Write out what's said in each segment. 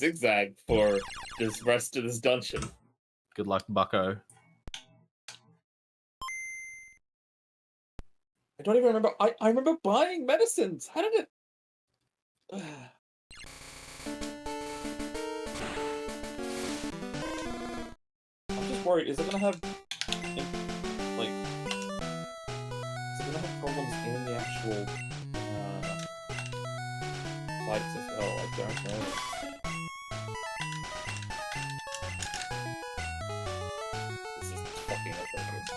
zigzag for this rest of this dungeon. Good luck, bucko. I don't even remember. I remember buying medicines. How did it? I'm just worried. Is it gonna have like? Is it gonna have problems in the actual fights as well? I don't know. This is fucking atrocious.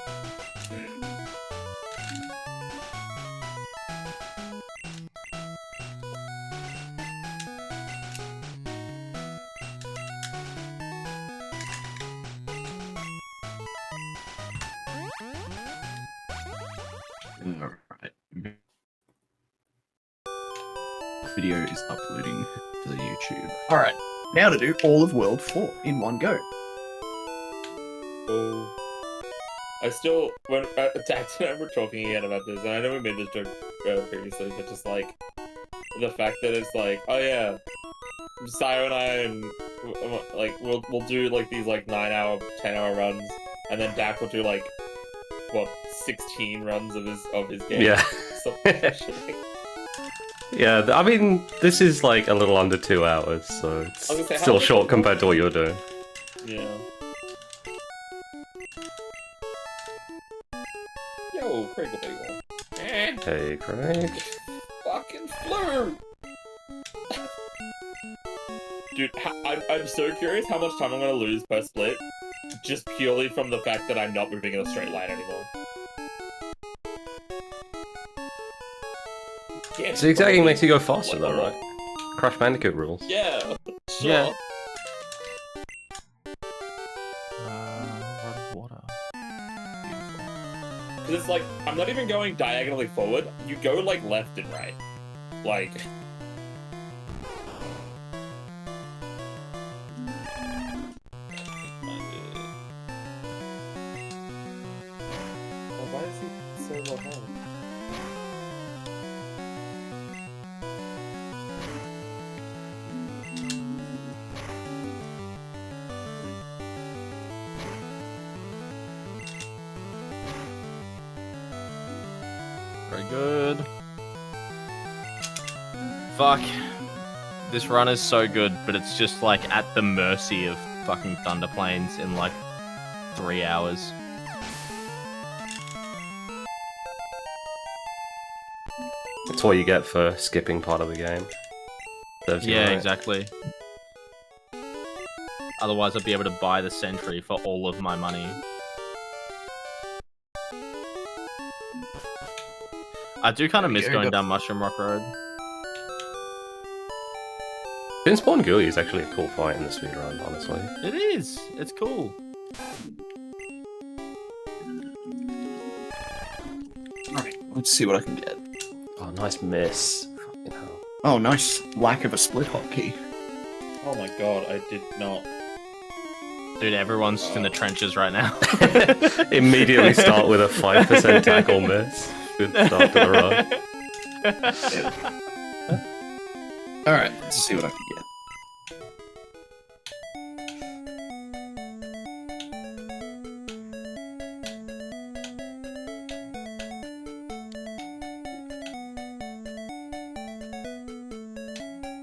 Alright. Video is uploading to the YouTube. Alright, now to do all of World 4 in one go. Oh. I still, when Dax and I were talking again about this, and I know we made this joke previously, but just like, the fact that it's like, oh yeah, Sayo and I, and like, we'll do like these like 9-hour, 10-hour runs, and then Dak will do like, what, 16 runs of his game? Yeah. Yeah, I mean, this is like a little under 2 hours, so it's still short compared to what you're doing. Yeah. Yo, Craig Bagel. Hey, Craig. Fucking flirt! Dude, I'm so curious how much time I'm gonna lose per split, just purely from the fact that I'm not moving in a straight line anymore. Yeah, Zigzagging makes you go faster though, right? Crash Bandicoot rules. Yeah, sure. Yeah. Run of water. Because it's like, I'm not even going diagonally forward, you go like left and right. Like... Why is he so low home? Very good. Fuck. This run is so good, but it's just like at the mercy of fucking Thunder Plains in like 3 hours. That's what you get for skipping part of the game. Serves you Yeah, right. exactly. Otherwise, I'd be able to buy the Sentry for all of my money. I do kind of miss going down Mushroom Rock Road. Spawn Ghoulie is actually a cool fight in the speedrun, honestly. It is. It's cool. Alright, let's see what I can get. Oh, nice miss. Fucking hell. Oh, nice lack of a split hotkey. Oh my god, I did not. Dude, everyone's just in the trenches right now. Immediately start with a 5% tackle miss. Good start to the run. Alright, let's see what I can get.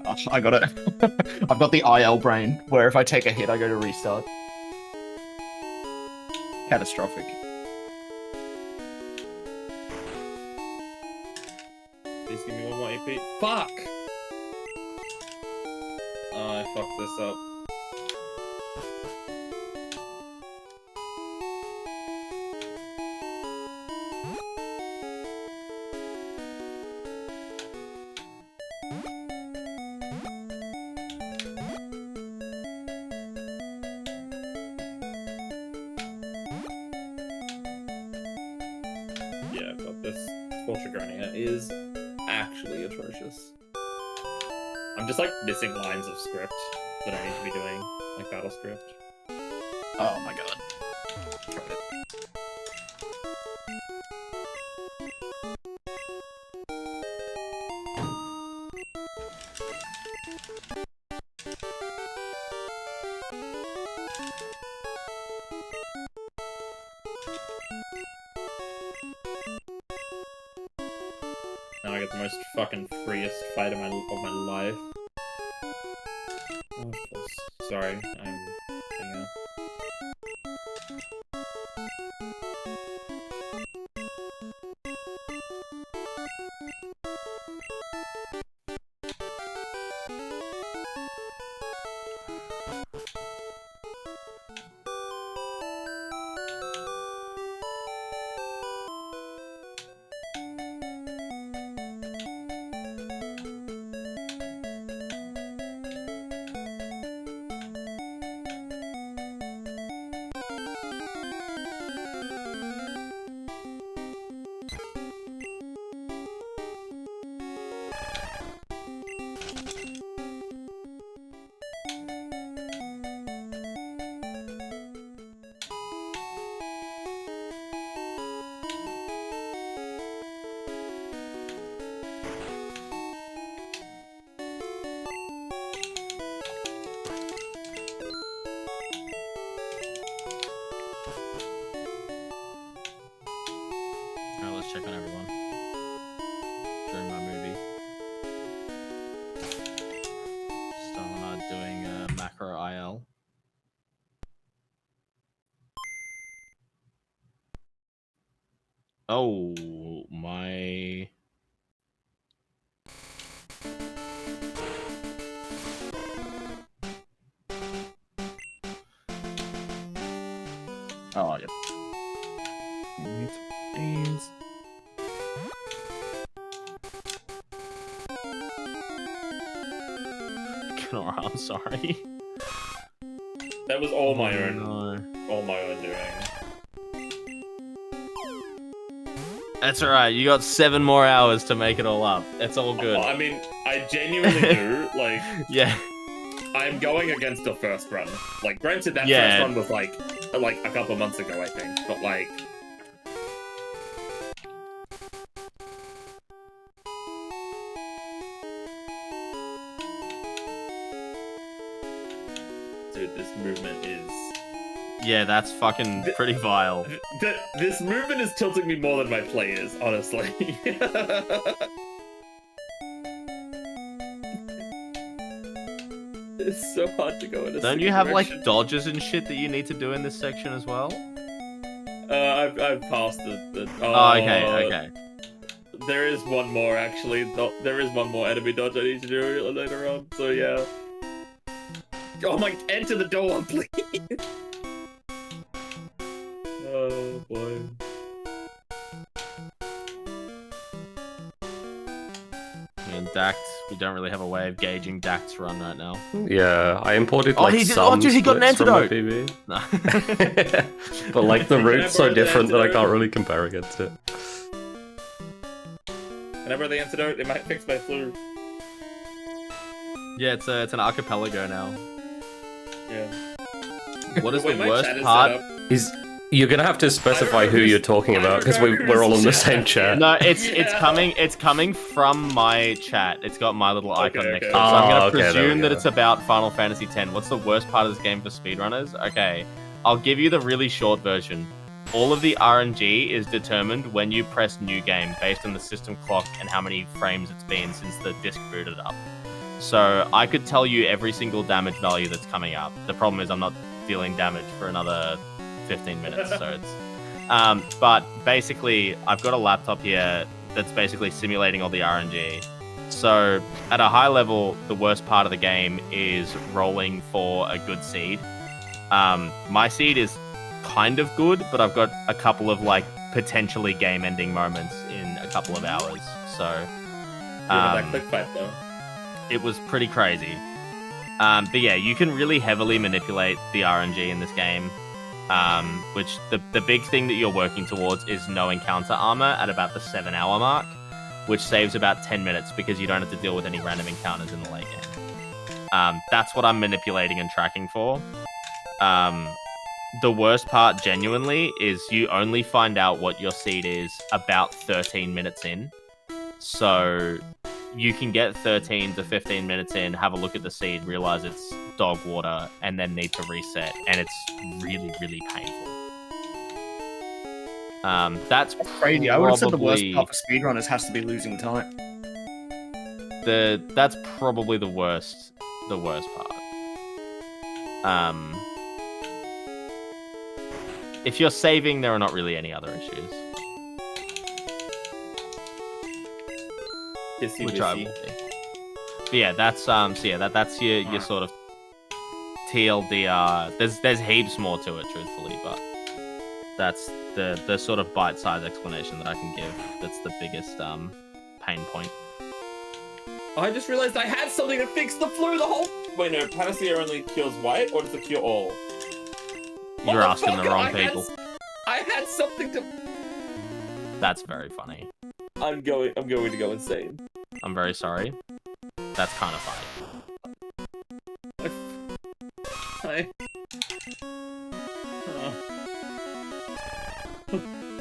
Oh, I got it. I've got the IL brain, where if I take a hit, I go to restart. Catastrophic. Please give me one more AP. Fuck! Oh, I fucked this up. Yeah, but this Fortragonia is actually atrocious. I'm just like missing lines of script that I need to be doing, like battle script. Oh my god. Tried it. I get the most fucking freest fight of my life. Oh, of course. Sorry, I'm... Yeah. Alright, let's check on everyone during my movie. Starting doing macro IL. Oh my. Oh, yep. Beans. Kenora, I'm sorry. That was all my own. No. All my own doing. That's alright, you got 7 more hours to make it all up. It's all good. I mean, I genuinely do. Like, Yeah. I'm going against the first run. Like, granted, that Yeah. first run was like a couple months ago, I think. But like, dude, this movement is. Yeah, that's fucking pretty vile. This movement is tilting me more than my play is, honestly. It's so hard to go in a Don't you certain have direction. like dodges and shit that you need to do in this section as well? I've passed the Oh, okay. There is one more actually. There is one more enemy dodge I need to do later on. So yeah. Oh my! Enter the door, please. Oh boy. And Dact, we don't really have a way of gauging Dact's run right now. Yeah, I imported Oh, like he did- some oh, dude, he got an splits from my antidote! PB. No. But like the Can I route's so borrow the different that I antidote? can't really compare against it. Whenever the antidote, it might fix my flu. Yeah, it's an archipelago now. Yeah. What is Wait, the my worst chat is part? set up. You're gonna have to specify who you're talking about because we're all in the same chat. No, it's Yeah. coming from my chat. It's got my little icon Okay, next okay. to it. So I'm gonna Oh, okay, there we presume that go. it's about Final Fantasy X. What's the worst part of this game for speedrunners? Okay, I'll give you the really short version. All of the RNG is determined when you press new game based on the system clock and how many frames it's been since the disc booted up. So I could tell you every single damage value that's coming up. The problem is I'm not dealing damage for another 15 minutes, so it's... but basically, I've got a laptop here that's basically simulating all the RNG. So at a high level, the worst part of the game is rolling for a good seed. My seed is kind of good, but I've got a couple of like potentially game-ending moments in a couple of hours. So That click fight though. it was pretty crazy. But yeah, you can really heavily manipulate the RNG in this game. Which the big thing that you're working towards is no encounter armor at about the 7-hour mark, which saves about 10 minutes because you don't have to deal with any random encounters in the late game. That's what I'm manipulating and tracking for. The worst part, genuinely, is you only find out what your seed is about 13 minutes in. So you can get 13 to 15 minutes in, have a look at the seed, realize it's dog water, and then need to reset, and it's really, really painful. That's Crazy. I would have said the worst probably- part for speedrunners has to be losing time. that's probably the worst part. If you're saving, there are not really any other issues. Which I will be. But yeah, that's that's your sort of TLDR. There's heaps more to it, truthfully, but that's the sort of bite-sized explanation that I can give. That's the biggest pain point. I just realized I had something to fix the flu. The whole wait, no, Panacea only cures white, or does it cure all? You're asking the wrong people. I had something to. That's very funny. I'm going to go insane. I'm very sorry. That's kind of funny.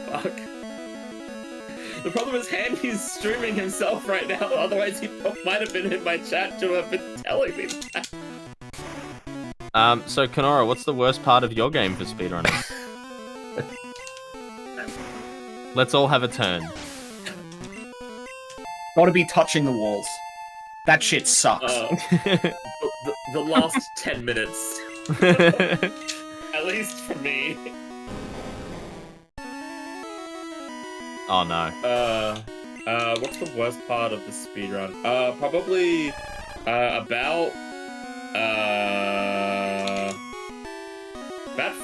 Fuck. The problem is Handy's streaming himself right now, otherwise he might have been in my chat to have been telling me that. So Kenora, what's the worst part of your game for speedrunners? Let's all have a turn. Gotta be touching the walls. That shit sucks. The last 10 minutes. At least for me. Oh no. What's the worst part of the speedrun? Probably about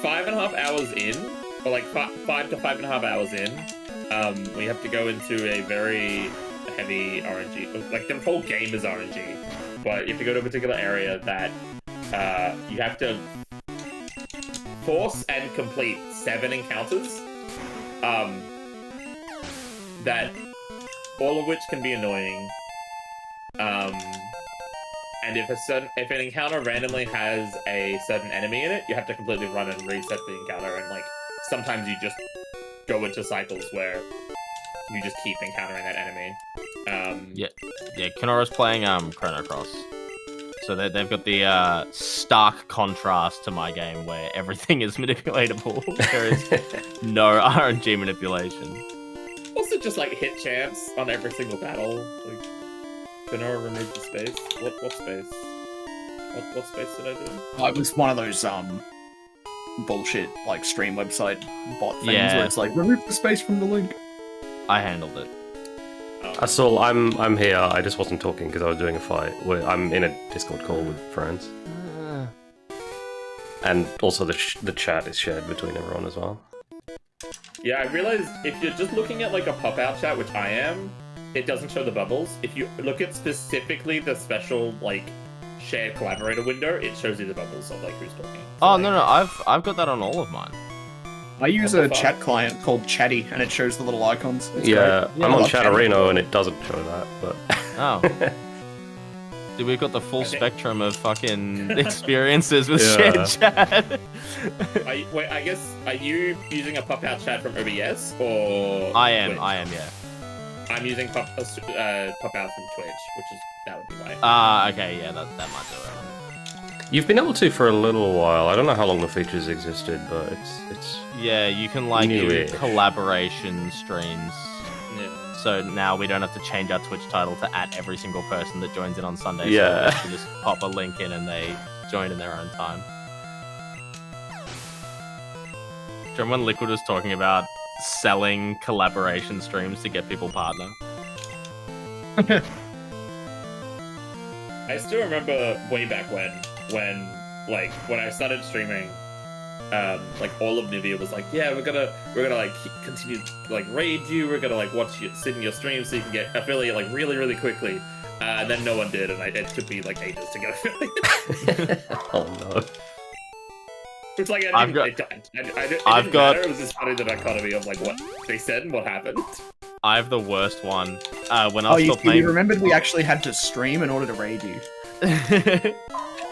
5.5 hours in, or like 5 to 5.5 hours in. We have to go into a very heavy RNG. Like the whole game is RNG, but you have to go to a particular area that you have to force and complete 7 encounters. That all of which can be annoying. And if an encounter randomly has a certain enemy in it, you have to completely run and reset the encounter, and like sometimes you just go into cycles where you just keep encountering that enemy. Yeah, Kenora's playing Chrono Cross. So they've got the stark contrast to my game where everything is manipulatable. There is no RNG manipulation. Also just like hit chance on every single battle. Like Kenora removed the space. What space? What space did I do? It was one of those bullshit like stream website bot things where it's like remove the space from the link. I handled it. I'm here. I just wasn't talking because I was doing a fight. I'm in a Discord call with friends, and also the chat is shared between everyone as well. Yeah, I realized if you're just looking at like a pop-out chat, which I am, it doesn't show the bubbles. If you look at specifically the special like shared collaborator window, it shows you the bubbles of like who's talking. So, oh no, I've got that on all of mine. I use a chat client called Chatty, and it shows the little icons. It's yeah, great. I'm on Chatterino, and it doesn't show that, but... Oh. Dude, we've got the full spectrum of fucking experiences with shared chat. Wait, I guess, are you using a pop-out chat from OBS, or... I am, Twitch? Yeah. I'm using pop-out from Twitch, that would be why. Okay, yeah, that might do it. You've been able to for a little while. I don't know how long the features existed, but it's yeah, you can like do new-ish. collaboration streams. Yeah. So now we don't have to change our Twitch title to @ every single person that joins in on Sunday. Yeah. So we can just pop a link in and they join in their own time. Do you remember when Liquid was talking about selling collaboration streams to get people partner? I still remember way back when I started streaming, like all of Nivea was like, yeah, we're gonna like continue like raid you, we're gonna like sit in your stream so you can get affiliate like really quickly, and then no one did, and it took me like ages to get affiliate. Oh no. It's like it didn't matter. It was just funny the dichotomy of like what they said and what happened. I have the worst one. When I was still playing... you remembered we actually had to stream in order to raid you.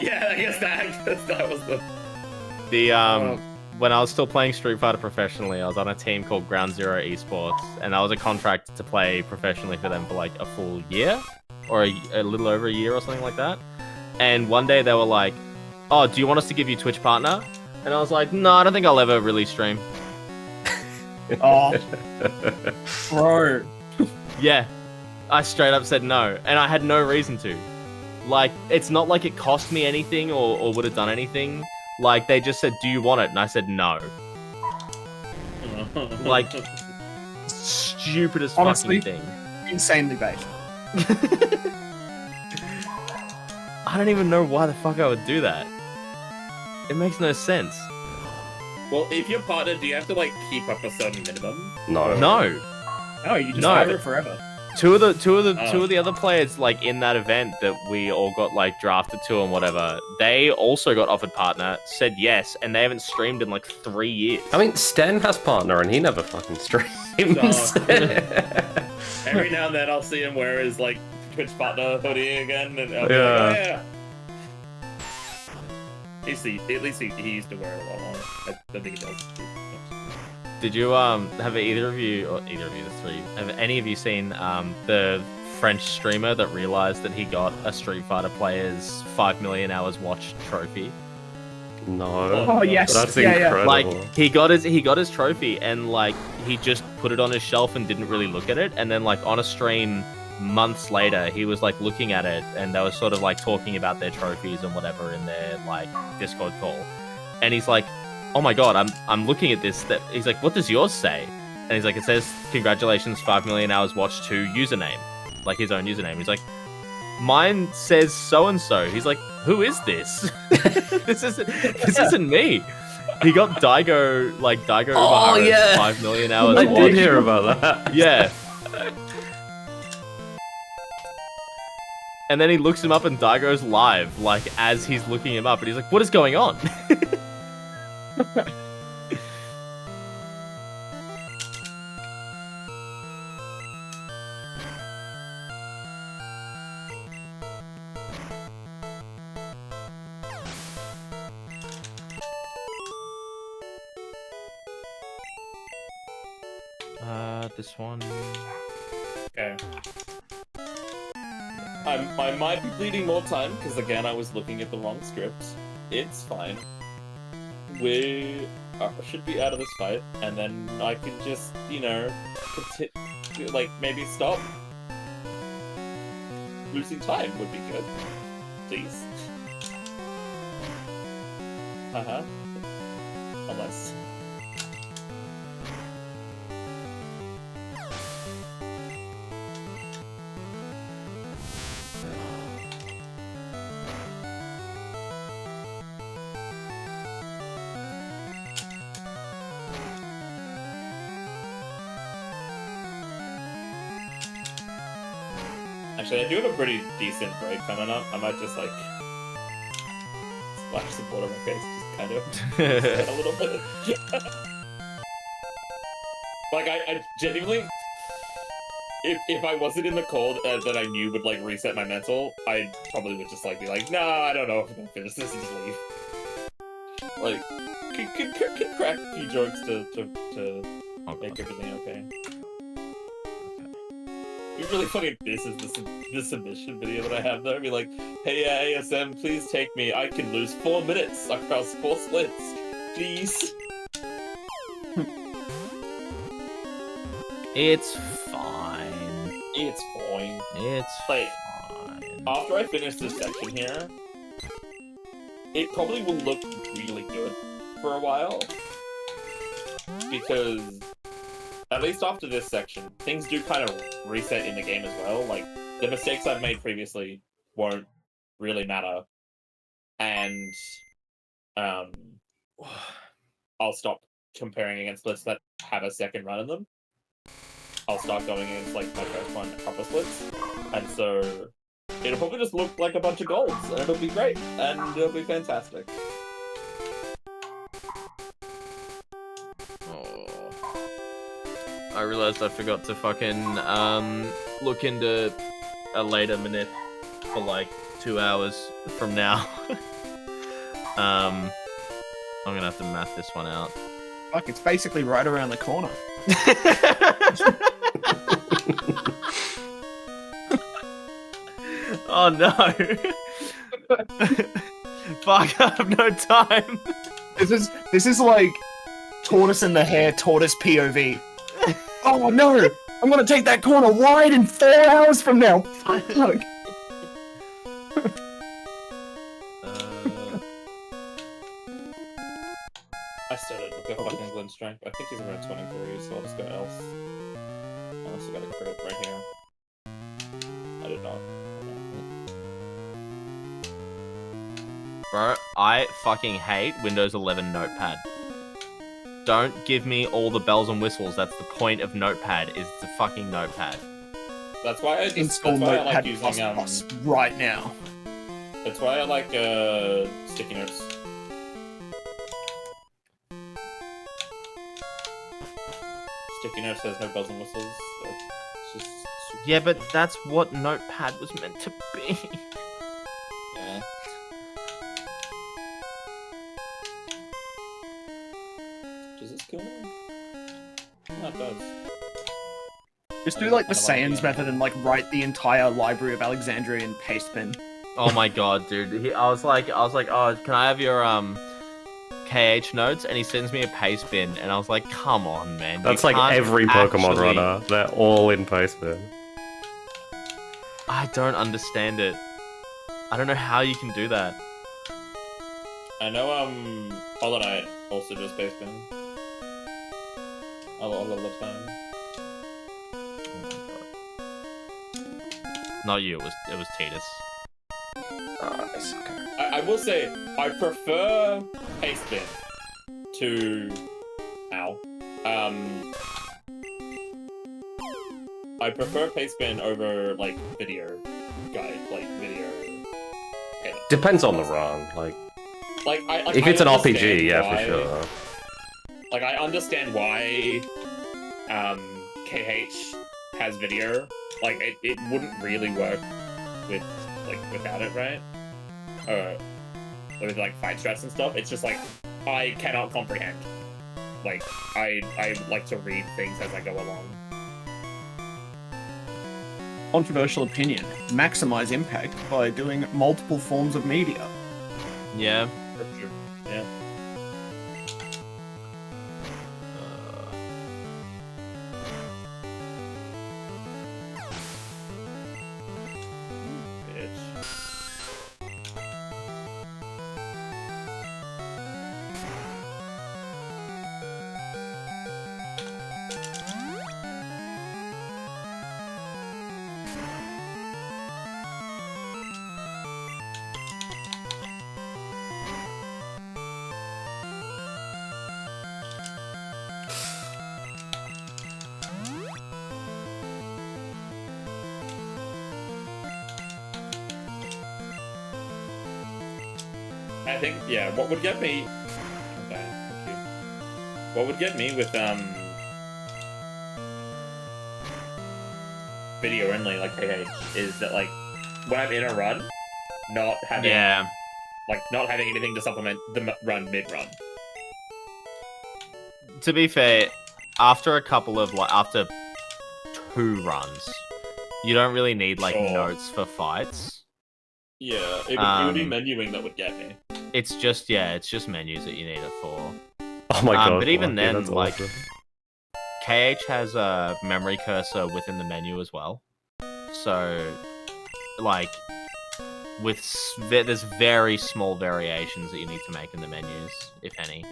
Yeah, I guess that was the... When I was still playing Street Fighter professionally, I was on a team called Ground Zero Esports, and that was a contract to play professionally for them for like a full year, or a little over a year or something like that. And one day they were like, oh, do you want us to give you Twitch partner? And I was like, no, I don't think I'll ever really stream. Oh, bro. Yeah. I straight up said no, and I had no reason to. Like, it's not like it cost me anything or would have done anything. Like, they just said, do you want it? And I said no. Like, stupidest Honestly, fucking thing. Insanely based. I don't even know why the fuck I would do that. It makes no sense. Well, if you're partnered, do you have to like keep up a certain minimum? No. No. No, you just No. have it forever. Two of the other players like in that event that we all got like drafted to and whatever, they also got offered partner, said yes, and they haven't streamed in like 3 years. I mean, Stan has partner and he never fucking streams. Every now and then I'll see him wear his like Twitch partner hoodie again, and I'll be Yeah. like, oh yeah. At least he used to wear it a lot more. I don't think he does. Did you have either of you, the three, have any of you seen the French streamer that realized that he got a Street Fighter player's 5 million hours watched trophy? No. Oh yes, That's yeah. incredible. Like he got his trophy and like he just put it on his shelf and didn't really look at it, and then like on a stream months later he was like looking at it and they were sort of like talking about their trophies and whatever in their like Discord call, and he's like, oh my god, I'm looking at this. He's like, what does yours say? And he's like, it says congratulations, 5 million hours watched to username, like his own username. He's like, mine says so and so. He's like, who is this? this isn't me. He got Daigo Uehara's yeah. 5 million hours I watched. did hear about that. Yeah. And then he looks him up and Daigo's live, like as he's looking him up, and he's like, what is going on? This one. Okay. I might be bleeding more time because again I was looking at the wrong script. It's fine. We should be out of this fight, and then I can just, you know, like maybe stop. Losing time would be good, please. Unless. Actually, I do have a pretty decent break coming up. I might just like splash some water on my face, just kind of a little bit. Like I genuinely, if I wasn't in the cold that I knew would like reset my mental, I probably would just like be like, nah, I don't know if I'm gonna finish this and just leave. Like, could crack a few jokes to make everything okay. It'd be really funny if this is the submission video that I have though. I'd be like, hey ASM, please take me. I can lose 4 minutes across 4 splits. Please. It's fine. It's fine. It's like, fine. After I finish this section here, it probably will look really good for a while. Because at least after this section, things do kind of reset in the game as well. Like, the mistakes I've made previously won't really matter. And, I'll stop comparing against splits that have a second run in them. I'll start going against, like, my first one proper splits. And so, it'll probably just look like a bunch of golds, and it'll be great, and it'll be fantastic. I realized I forgot to fucking look into a later minute for like 2 hours from now. I'm gonna have to math this one out. Fuck, it's basically right around the corner. Oh no! Fuck, I have no time. This is like tortoise in the hair, tortoise POV. Oh no! I'm gonna take that corner wide in 4 hours from now. Fuck. I started with a fucking glint strength. I think he's around 23, so I'll just go else. Unless I got a crit right here. I did not. Bro, I fucking hate Windows 11 Notepad. Don't give me all the bells and whistles. That's the point of Notepad, is it's a fucking Notepad. That's why I just Install that's why I like Notepad++ using right now. That's why I like sticky notes. Sticky notes has no bells and whistles. It's just super Yeah, but that's what Notepad was meant to be. yeah. Does this kill me? Oh, it does. Just do like the Saiyans method and like write the entire Library of Alexandria in pastebin. Oh my god, dude. I was like, oh, can I have your KH notes? And he sends me a paste bin, and I was like, come on, man. That's you like can't every Pokemon actually- runner. They're all in pastebin. I don't understand it. I don't know how you can do that. I know Hollow Knight also does pastebin. A lot of the time. Not you, it was Titus. Nice. Okay. I will say I prefer pastebin to I prefer pastebin over like video guide, like video. Depends on the run. Like Like if it's an RPG, yeah, why, for sure. Like I understand why KH has video. Like it wouldn't really work with without it, right? With like fight strats and stuff. It's just like I cannot comprehend. Like I like to read things as I go along. Controversial opinion. Maximize impact by doing multiple forms of media. Yeah. That's true. Yeah. I think, yeah, what would get me... Okay, thank you. What would get me with, video only, like KH, is that, like, when I'm in a run, not having... Yeah. Like, not having anything to supplement the run mid-run. To be fair, after a couple of, like, after 2 runs, you don't really need, like, Sure. notes for fights. Yeah, it would be menuing that would get me. It's just menus that you need it for. Oh my god. But even Lucky, then, that's like, awesome. KH has a memory cursor within the menu as well. So, like, there's very small variations that you need to make in the menus, if any.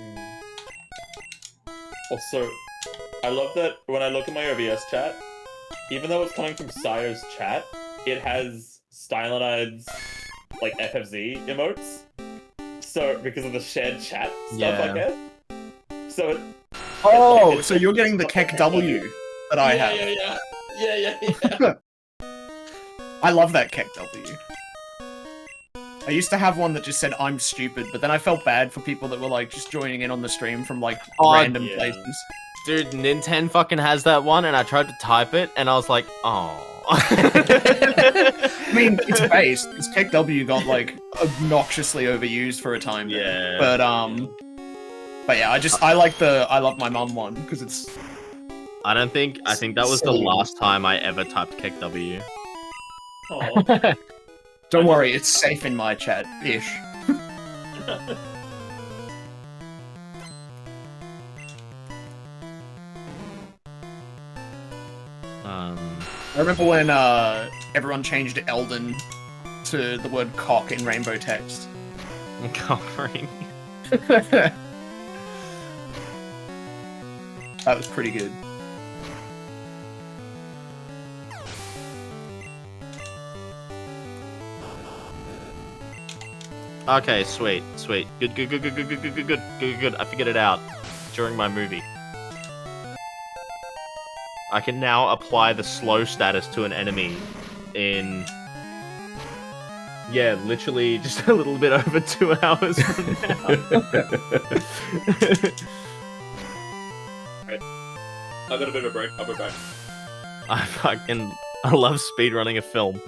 Also, I love that when I look at my OBS chat, even though it's coming from Sire's chat, it has stylized, like, FFZ emotes. So, because of the shared chat stuff, Yeah. I guess. So, Oh, so you're getting the Keck W that I have. Yeah. I love that Keck W. I used to have one that just said I'm stupid, but then I felt bad for people that were like just joining in on the stream from like random yeah. places. Dude, Nintendo fucking has that one, and I tried to type it, and I was like, oh. I mean, it's based. It's Keck W got like obnoxiously overused for a time there. Yeah. But yeah, I love my mum one because it's. I think that was the last time I ever typed Keck W. Oh. Don't worry, it's safe in my chat ish. I remember when everyone changed Elden to the word cock in rainbow text. Covering. That was pretty good. Okay, sweet. Good. I figured it out during my movie. I can now apply the slow status to an enemy in... Yeah, literally just a little bit over 2 hours from now. Right. I got a bit of a break. I'll be back. I love speedrunning a film.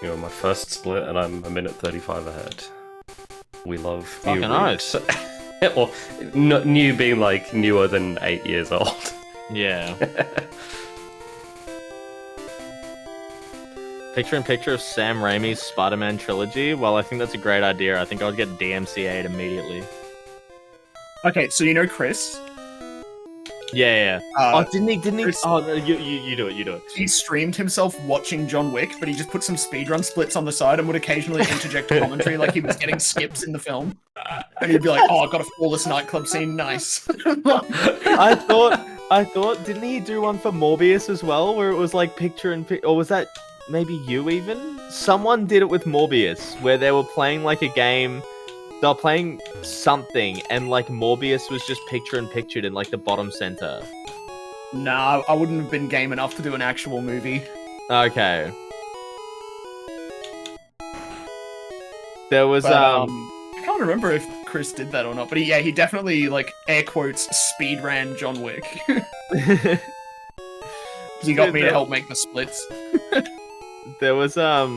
You're on my first split, and I'm a minute 35 ahead. We love Fucking new nice. Or new being like newer than 8 years old. Yeah. Picture of Sam Raimi's Spider-Man trilogy. Well, I think that's a great idea. I think I would get DMCA'd immediately. Okay, so you know Chris? Yeah. Didn't he? Chris- Oh, no, you do it. He streamed himself watching John Wick, but he just put some speedrun splits on the side and would occasionally interject commentary like he was getting skips in the film. And he'd be like, oh, I got a flawless nightclub scene, nice. I thought, didn't he do one for Morbius as well, where it was like or was that maybe you even? Someone did it with Morbius, where they were playing like a game. They were playing something, and like Morbius was just pictured in like the bottom center. Nah, I wouldn't have been game enough to do an actual movie. Okay. There was I can't remember if Chris did that or not, but he definitely like air quotes speed ran John Wick. He got me to help make the splits. There was a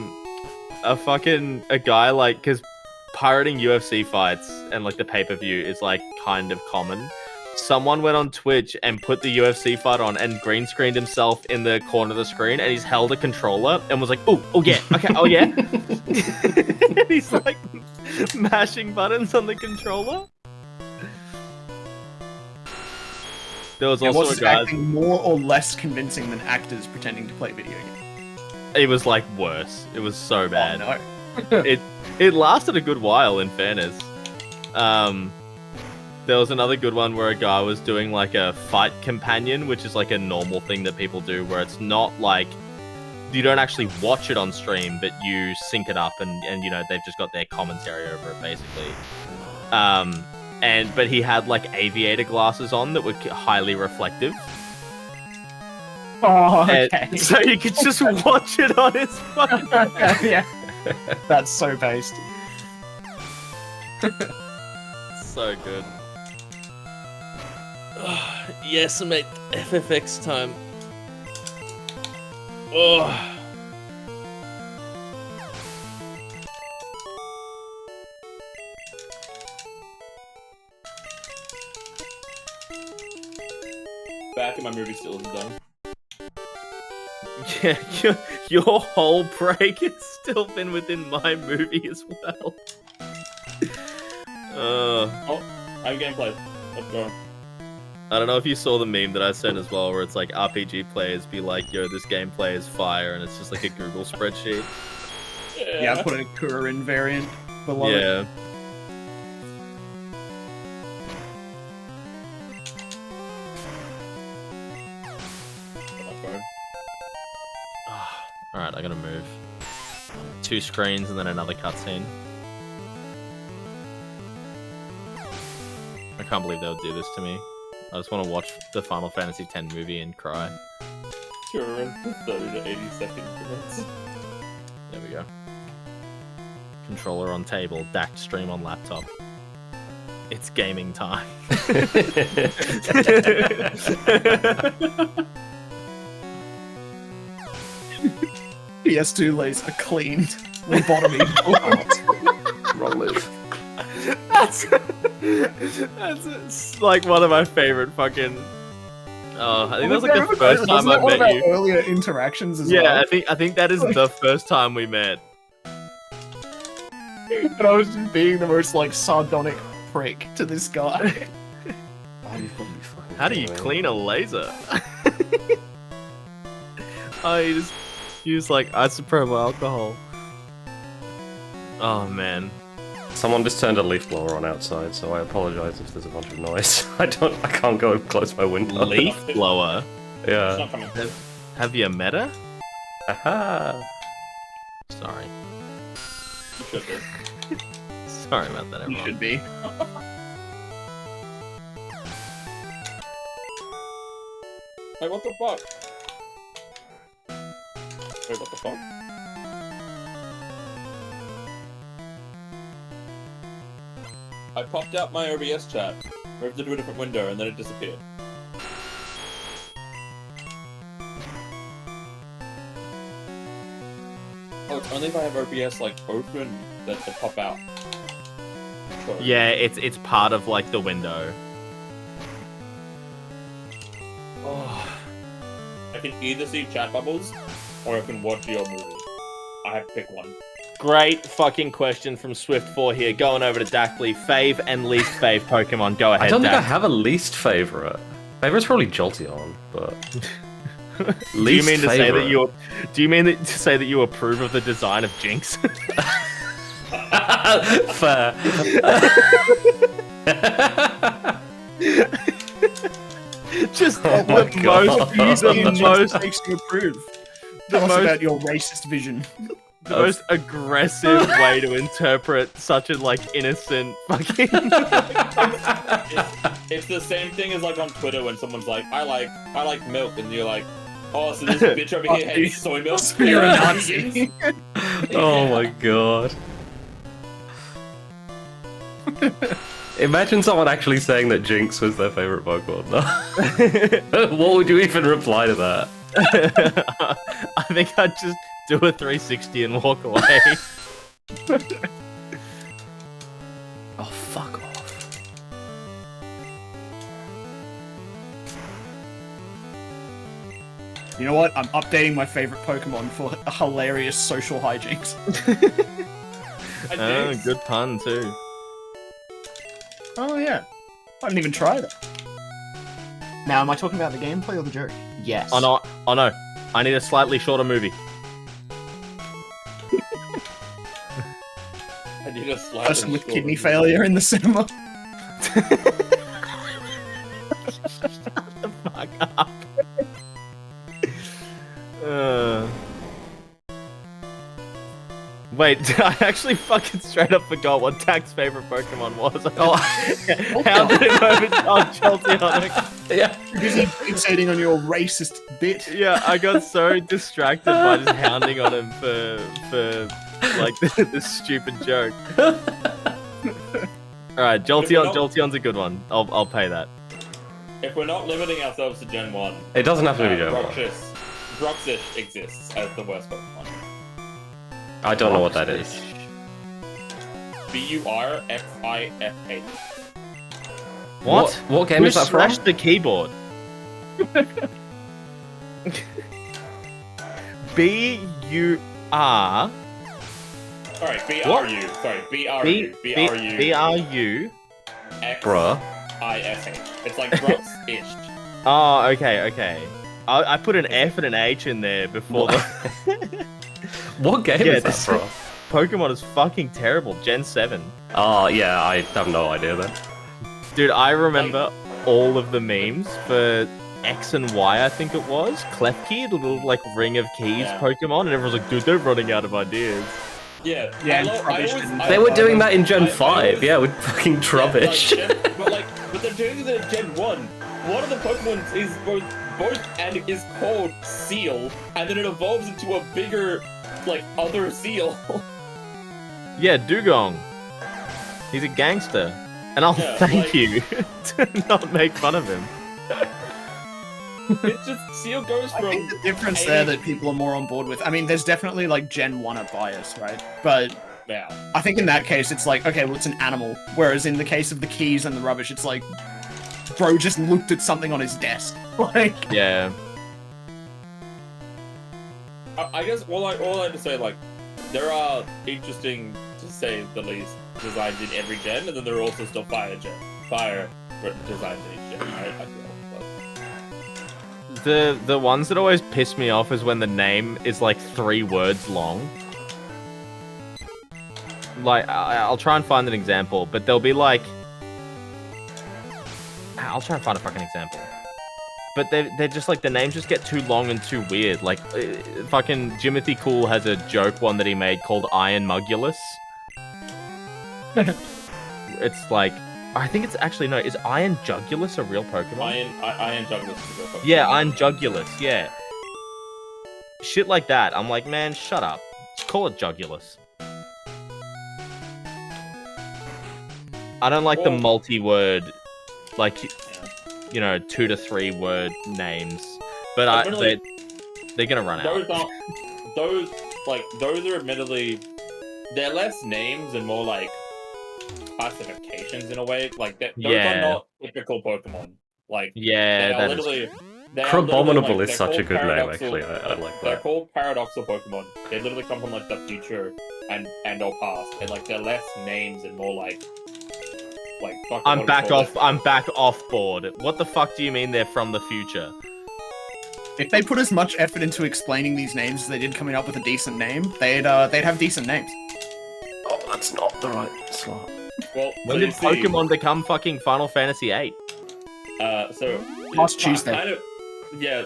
guy like, because pirating UFC fights and like the pay-per-view is like kind of common. Someone went on Twitch and put the UFC fight on and green screened himself in the corner of the screen, and he's held a controller and was like, oh yeah, okay, oh yeah. And he's like mashing buttons on the controller. There was also a guy acting more or less convincing than actors pretending to play video games. It was like worse. It was so bad. Oh, no. It lasted a good while, in fairness. There was another good one where a guy was doing like a fight companion, which is like a normal thing that people do, where it's not like you don't actually watch it on stream, but you sync it up and you know, they've just got their commentary over it basically. But he had like aviator glasses on that were highly reflective. Oh, okay. So you could just watch it on his fucking Yeah. That's so based. So good. Yes, mate. FFX time. Oh. Back and my movie still isn't done. Yeah, your whole break has still been within my movie as well. Oh, I have gameplay. Let's go. I don't know if you saw the meme that I sent as well, where it's like RPG players be like, yo, this gameplay is fire, and it's just like a Google spreadsheet. Yeah, I put a Kurin variant below it. Yeah. Alright, I gotta move. 2 screens and then another cutscene. I can't believe they would do this to me. I just want to watch the Final Fantasy X movie and cry. Sure, 30 to 80 seconds. There we go. Controller on table, DAC stream on laptop. It's gaming time. PS2 lays a cleaned lobotomy. Wrong move. That's like one of my favorite fucking. Oh, I think that was like the first time I one of met our you. earlier interactions as Yeah, well. I think that is the first time we met. And I was just being the most like sardonic prick to this guy. How do you clean a laser? Oh, you just use like isopropyl alcohol. Oh man. Someone just turned a leaf blower on outside, so I apologize if there's a bunch of noise. I can't go and close my window. Leaf blower? It's Yeah. not coming. Have you met her? Aha. Sorry. You should be. Sorry about that, You everyone. should be. Hey, what the fuck? Wait, what the fuck? I popped out my OBS chat, moved it to a different window, and then it disappeared. Oh, it's only if I have OBS like open that to pop out. Sorry. Yeah, it's part of like the window. Oh. I can either see chat bubbles, or I can watch your movie. I have to pick one. Great fucking question from Swift4 here. Going over to Dackley. Fave and least fave Pokemon. Go ahead, I don't think I Dak. have a least favorite. Favorite's probably Jolteon, but Do you mean to say that favourite. you? Do you mean to say that you approve of the design of Jinx? Fair. Just Oh my the God. most, the most, makes you approve. the Tell us most, about your racist vision. the most aggressive way to interpret such a like innocent fucking. It's the same thing as like on Twitter when someone's like, I like milk, and you're like, oh, so this bitch over here hates soy milk. You're a Nazi. Oh my god. Imagine someone actually saying that Jinx was their favorite Pokemon. What would you even reply to that? I think I'd just do a 360 and walk away. Oh, fuck off. You know what? I'm updating my favorite Pokemon for a hilarious social hijinks. Oh, good pun too. Oh yeah. I didn't even try that. Now, am I talking about the gameplay or the joke? Yes. Oh no, oh no. I need a slightly shorter movie. I need a slightly Person with shorter kidney movie. failure in the cinema. Fuck up. Wait, I actually fucking straight up forgot what Dak's favorite Pokemon was. Oh. How did it over Jolteon? Yeah. Busy fixating on your racist bit. Yeah, I got so distracted by just hounding on him for like this stupid joke. Alright, Jolteon's a good one. I'll pay that. If we're not limiting ourselves to Gen 1, It doesn't have to be Gen 1. Broxish exists as the worst Pokemon. I don't know what that is. Burxiff. What? What game is that from? Smashed the keyboard. B-U-R... Alright, BRU. Sorry, BRU. BRU. B-R-U... Bruh. X-I-S-H. It's like Broxish. Oh, okay. I put an F and an H in there before the... What game Yeah, is that this- from? Pokemon is fucking terrible. Gen 7. Oh, yeah, I have no idea then. Dude, I remember all of the memes for X and Y, I think it was. Klefki, the little, like, Ring of Keys Yeah. Pokemon, and everyone's like, dude, they're running out of ideas. Yeah. Yeah, I love- I Trubbish always- didn't- I- They were doing that in Gen I 5, always- yeah, with fucking Trubbish. Yeah, but they're doing it in Gen 1. One of the Pokemon is both and is called Seal, and then it evolves into a bigger, like, other seal. Yeah, Dugong. He's a gangster. And I'll Yeah, thank like- you to not make fun of him. It's just, Seal goes I from... think the difference there that people are more on board with. I mean, there's definitely like Gen 1 bias, right? But Yeah. I think in that case, it's like, okay, well, it's an animal. Whereas in the case of the keys and the rubbish, it's like, bro just looked at something on his desk. Like, Yeah. I guess all I had to say, like, there are interesting, to say the least, designs in every gen, and then there are also still fire designs in each gen. I feel. The ones that always piss me off is when the name is like 3 words long. Like, I'll try and find an example, but they'll be like... I'll try and find a fucking example. But they're just like, the names just get too long and too weird. Like, fucking Jimothy Cool has a joke one that he made called Iron Mugulus. It's like, I think it's actually, no, is Iron Jugulus a real Pokemon? Iron Jugulus is a real Pokemon. Yeah, Iron Jugulus, yeah. Shit like that. I'm like, man, shut up. Just call it Jugulus. I don't like the multi-word, like, you know, 2 to 3 word names. But they're gonna run out. Those are admittedly, they're less names and more like classifications in a way. Like, those are not typical Pokemon. Like, yeah, they are literally... Crabominable like, is such a good name, actually. I like They're that. called paradoxal Pokemon. They literally come from like the future and or past, and like they're less names and more like I'm back off board. What the fuck do you mean they're from the future? if they put as much effort into explaining these names as they did coming up with a decent name, they'd have decent names. Oh, that's not the right slot. Well, When did Pokemon become fucking Final Fantasy VIII? So Last Tuesday. Kind of, yeah.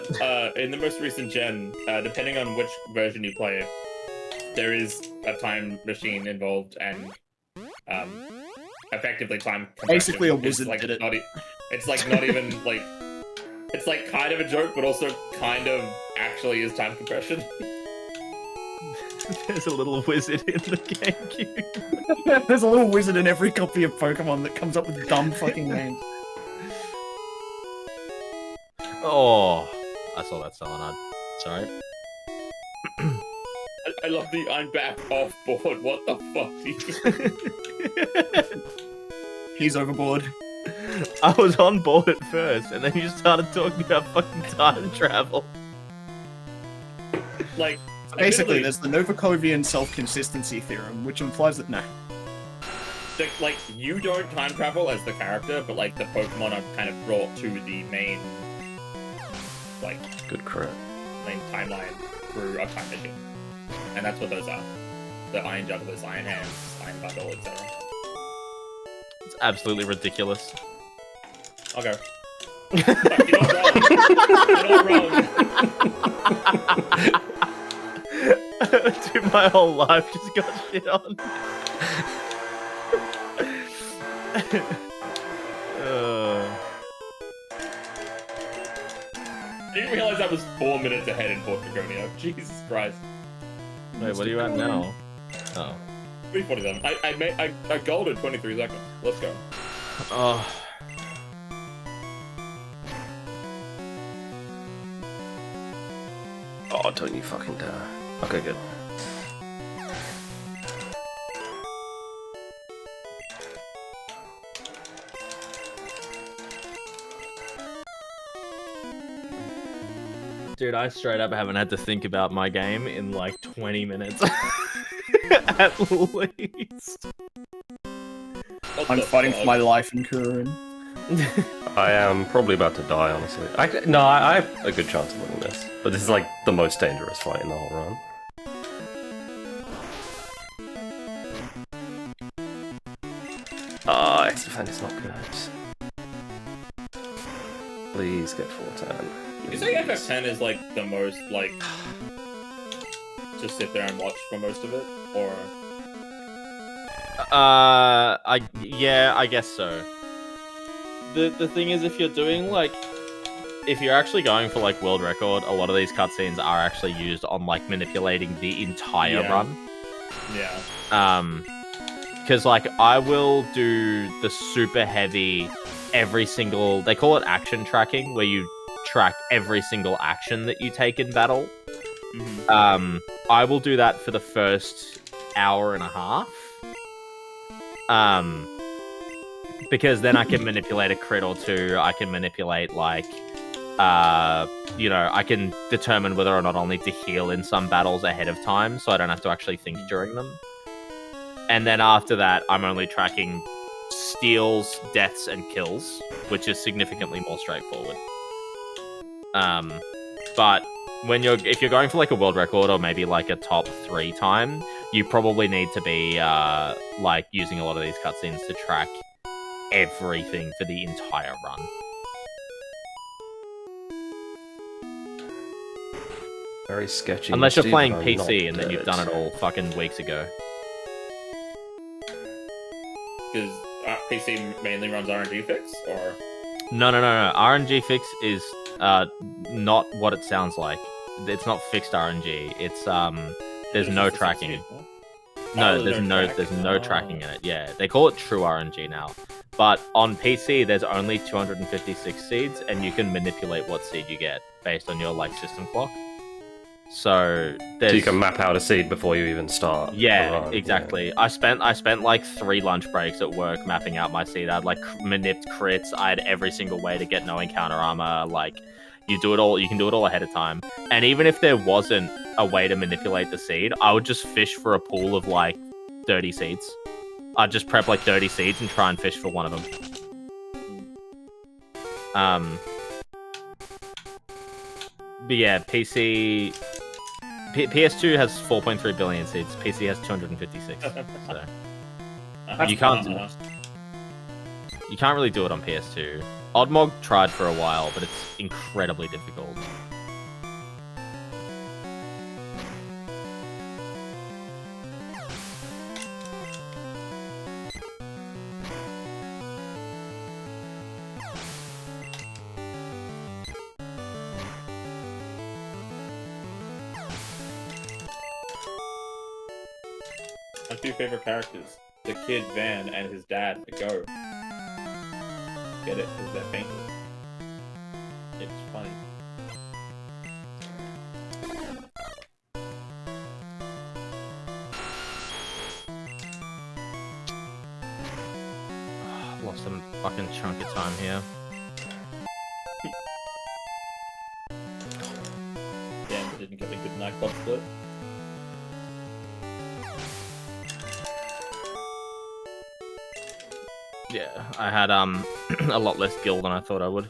In the most recent gen, depending on which version you play, there is a time machine involved and effectively time compression. Basically, a wizard like did it. It's like not even like, it's like kind of a joke, but also kind of actually is time compression. There's a little wizard in the GameCube. There's a little wizard in every copy of Pokemon that comes up with dumb fucking names. Oh, I saw that Selenide. Sorry. I love the I'm back off board. What the fuck? He's overboard. I was on board at first, and then you started talking about fucking time travel. Like, Basically, there's the Novakovian self-consistency theorem, which implies that like, you don't time travel as the character, but like the Pokemon are kind of brought to the main, like, Good crit. main timeline through a time machine, and that's what those are. The Iron Jugglers, Iron Hands, Iron Bundle, etc. It's absolutely ridiculous. Okay. You're not wrong. You're not wrong. Dude, my whole life just got shit on. I didn't realize I was 4 minutes ahead in Port Dragonia. Jesus Christ. Wait, what are you at now? Oh. 347. I gold in 23 seconds. Let's go. Oh. Oh, don't you fucking dare. Okay, good. Dude, I straight up haven't had to think about my game in like 20 minutes. At least. I'm fighting for my life in Kurin. I am probably about to die, honestly. I have a good chance of winning this. But this is like the most dangerous fight in the whole run. Extra defense is not good. Please get 410. You say FF10 is like the most, like, just sit there and watch for most of it? Or. Yeah, I guess so. The thing is, if you're doing like, if you're actually going for like world record, a lot of these cutscenes are actually used on like manipulating the entire run. Yeah. Because like I will do the super heavy every single, they call it action tracking, where you track every single action that you take in battle. Mm-hmm. I will do that for the first hour and a half. Because then I can manipulate a crit or two. I can manipulate, like, I can determine whether or not I'll need to heal in some battles ahead of time, so I don't have to actually think during them. And then after that, I'm only tracking steals, deaths, and kills, which is significantly more straightforward. But if you're going for like a world record or maybe like a top 3 time, you probably need to be like using a lot of these cutscenes to track everything for the entire run. Very sketchy. Unless you're playing PC and then you've done it all fucking weeks ago. Because PC mainly runs RNG fix, or No. RNG fix is not what it sounds like. It's not fixed RNG. It's there's no tracking. No, there's no tracking in it. Yeah, they call it true RNG now. But on PC, there's only 256 seeds, and you can manipulate what seed you get based on your like system clock. So you can map out a seed before you even start. Yeah, exactly. Yeah. I spent like 3 lunch breaks at work mapping out my seed. I'd like manipped crits. I had every single way to get no encounter armor. Like you can do it all ahead of time. And even if there wasn't a way to manipulate the seed, I would just fish for a pool of like 30 seeds. I'd just prep like 30 seeds and try and fish for one of them. But yeah, PS2 has 4.3 billion seeds. PC has 256. So you can't really do it on PS2. Oddmog tried for a while, but it's incredibly difficult. My 2 favorite characters: the kid Van and his dad, the Go. Get it? Because they're painful. It's funny. Lost some fucking chunk of time here. Damn, I didn't get a good nightclub split. Yeah, I had a lot less gil than I thought I would.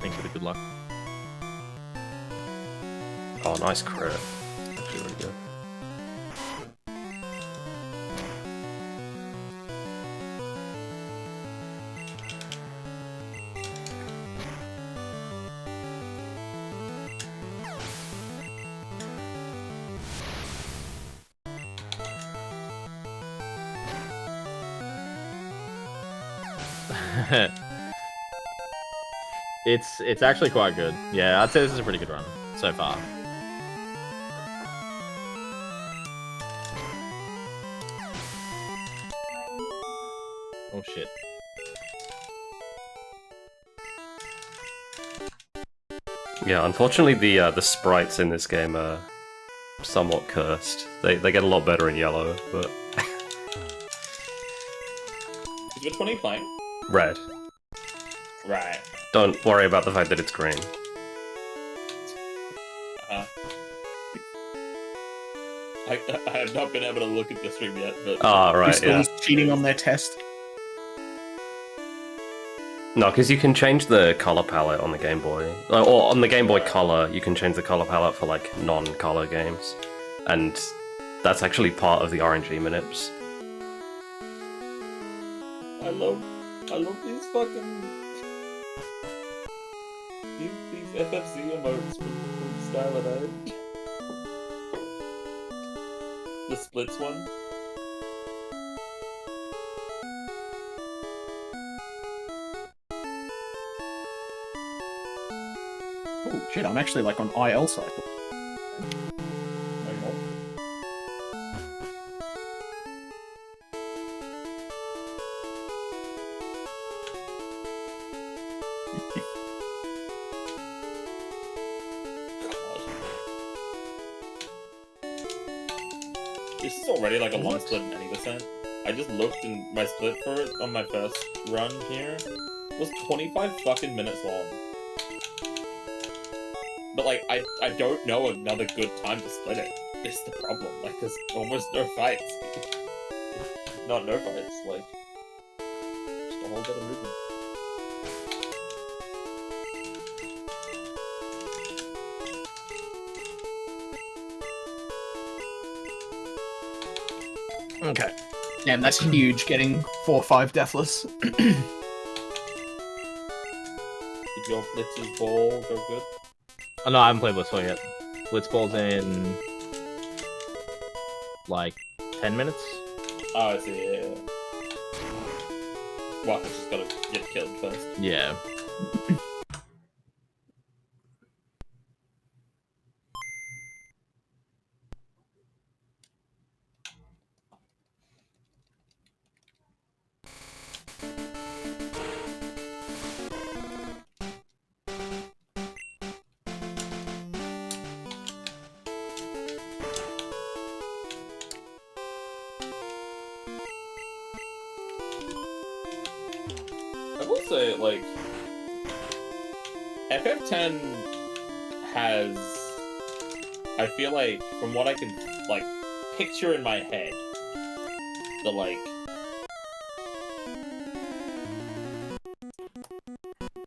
Thanks for the good luck. Oh, nice crit. Actually really good. It's actually quite good. Yeah, I'd say this is a pretty good run so far. Oh shit. Yeah, unfortunately the sprites in this game are somewhat cursed. They get a lot better in yellow, but Is which one are you playing? red. Right. Don't worry about the fact that it's green. I have not been able to look at your stream yet, but Oh, right, Still yeah. cheating on their test. No, because you can change the color palette on the Game Boy. Or on the Game Boy Color, you can change the color palette for, like, non-color games. And that's actually part of the RNG manips. I love these fucking these FFC emotes from Scarlet Edge. The splits one. Oh shit! I'm actually like on IL cycle. This is already like a long split in 90%. I just looked and my split for it on my first run here was 25 fucking minutes long. But like, I don't know another good time to split it. It's the problem. Like, there's almost no fights. Not no fights, like, just a whole lot of movement. Okay. Damn, that's huge. Getting 4 or 5 deathless. Did your Blitz's ball go good? Oh, no, I haven't played Blitzball yet. Blitzball's in like 10 minutes. Oh, I see. Yeah. Well, it's just gotta get killed first. Yeah. I will say, like, FF10 has, I feel like, from what I can, like, picture in my head, the, like,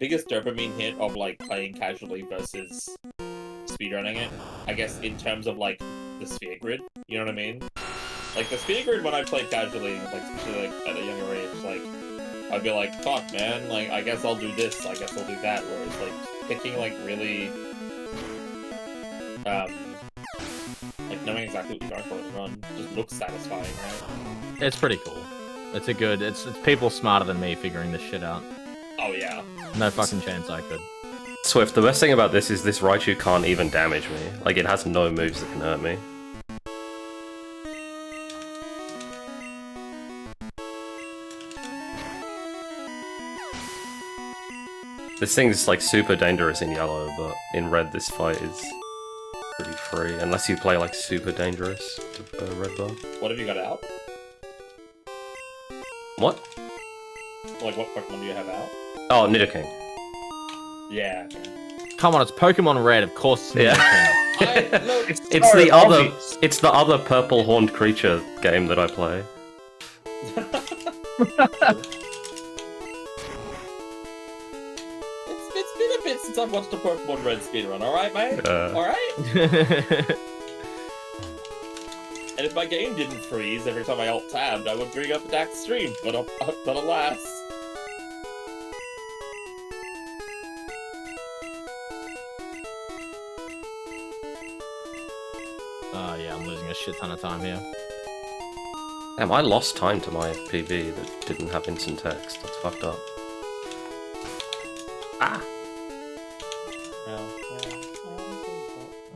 biggest dopamine hit of, like, playing casually versus speedrunning it, I guess, in terms of, like, the sphere grid, you know what I mean? Like, the sphere grid, when I played casually, like, especially, like, at a younger age, like, I'd be like, fuck, man, like, I guess I'll do this, I guess I'll do that, whereas, like, picking, like, really, like, knowing exactly what you're going for in the run just looks satisfying, right? It's pretty cool. It's a good, it's people smarter than me figuring this shit out. Oh, yeah. No fucking chance I could. Swift, the best thing about this is this Raichu can't even damage me. Like, it has no moves that can hurt me. This thing's like super dangerous in yellow, but in red this fight is pretty free, unless you play like super dangerous with red bar. What have you got out? What? Like, what Pokemon do you have out? Oh, Nidoking. Yeah. Come on, it's Pokemon Red, of course. It's Yeah. Look, It's the other. It's the other purple horned creature game that I play. it's been a bit since I've watched a Pokemon Red speedrun, alright, mate? Alright? And if my game didn't freeze every time I alt-tabbed, I would bring up the DAX stream, but alas. Yeah, I'm losing a shit ton of time here. Damn, I lost time to my PB that didn't have instant text. That's fucked up. Ah.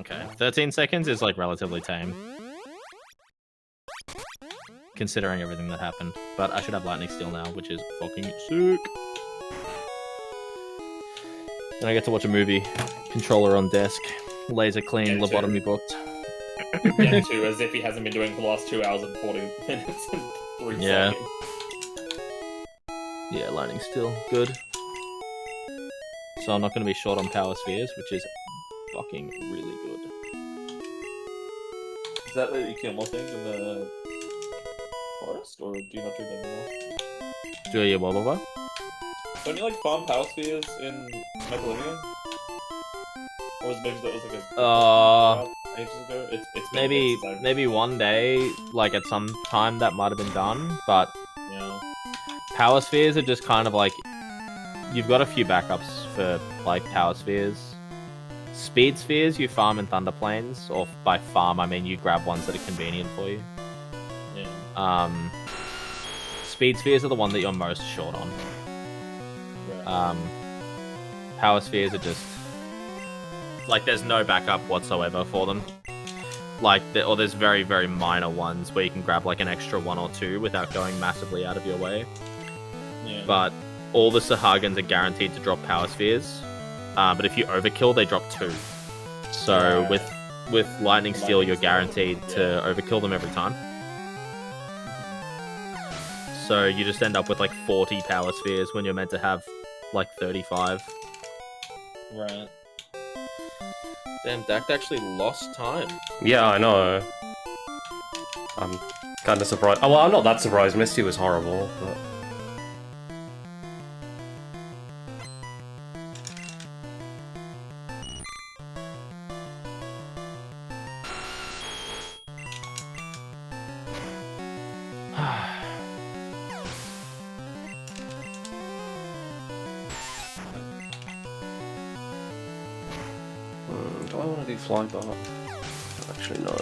Okay, 13 seconds is like relatively tame. Considering everything that happened. But I should have Lightning Steel now, which is fucking sick. Then I get to watch a movie. Controller on desk. Laser clean, Yeah, lobotomy booked. Gen 2, as if he hasn't been doing for the last 2 hours and 40 minutes and 3 Yeah. seconds. Yeah, Lightning Steel, good. So I'm not going to be short on Power Spheres, which is fucking really good. that you kill more things in the forest, or do you not do that anymore? Do you what? Don't you like farm power spheres in Megalovania? Or was maybe that was like a ages ago? It's been Maybe so- maybe one day, like at some time, that might have been done. But Yeah. power spheres are just kind of like you've got a few backups for like power spheres. Speed spheres you farm in Thunder Plains, or by farm I mean you grab ones that are convenient for you. Yeah. Speed spheres are the one that you're most short on. Right. Power spheres are just like there's no backup whatsoever for them. Like, or there's very, very minor ones where you can grab like an extra 1 or 2 without going massively out of your way. Yeah. But all the Sahagins are guaranteed to drop power spheres. But if you overkill, they drop 2. So Right. with Lightning Steel, you're guaranteed yeah. to overkill them every time. So you just end up with like 40 power spheres when you're meant to have like 35. Right. Damn, Dact actually lost time. Yeah, I know. I'm kind of surprised. Oh, well, I'm not that surprised. Misty was horrible, but... Do I want to do flybar? Actually, no.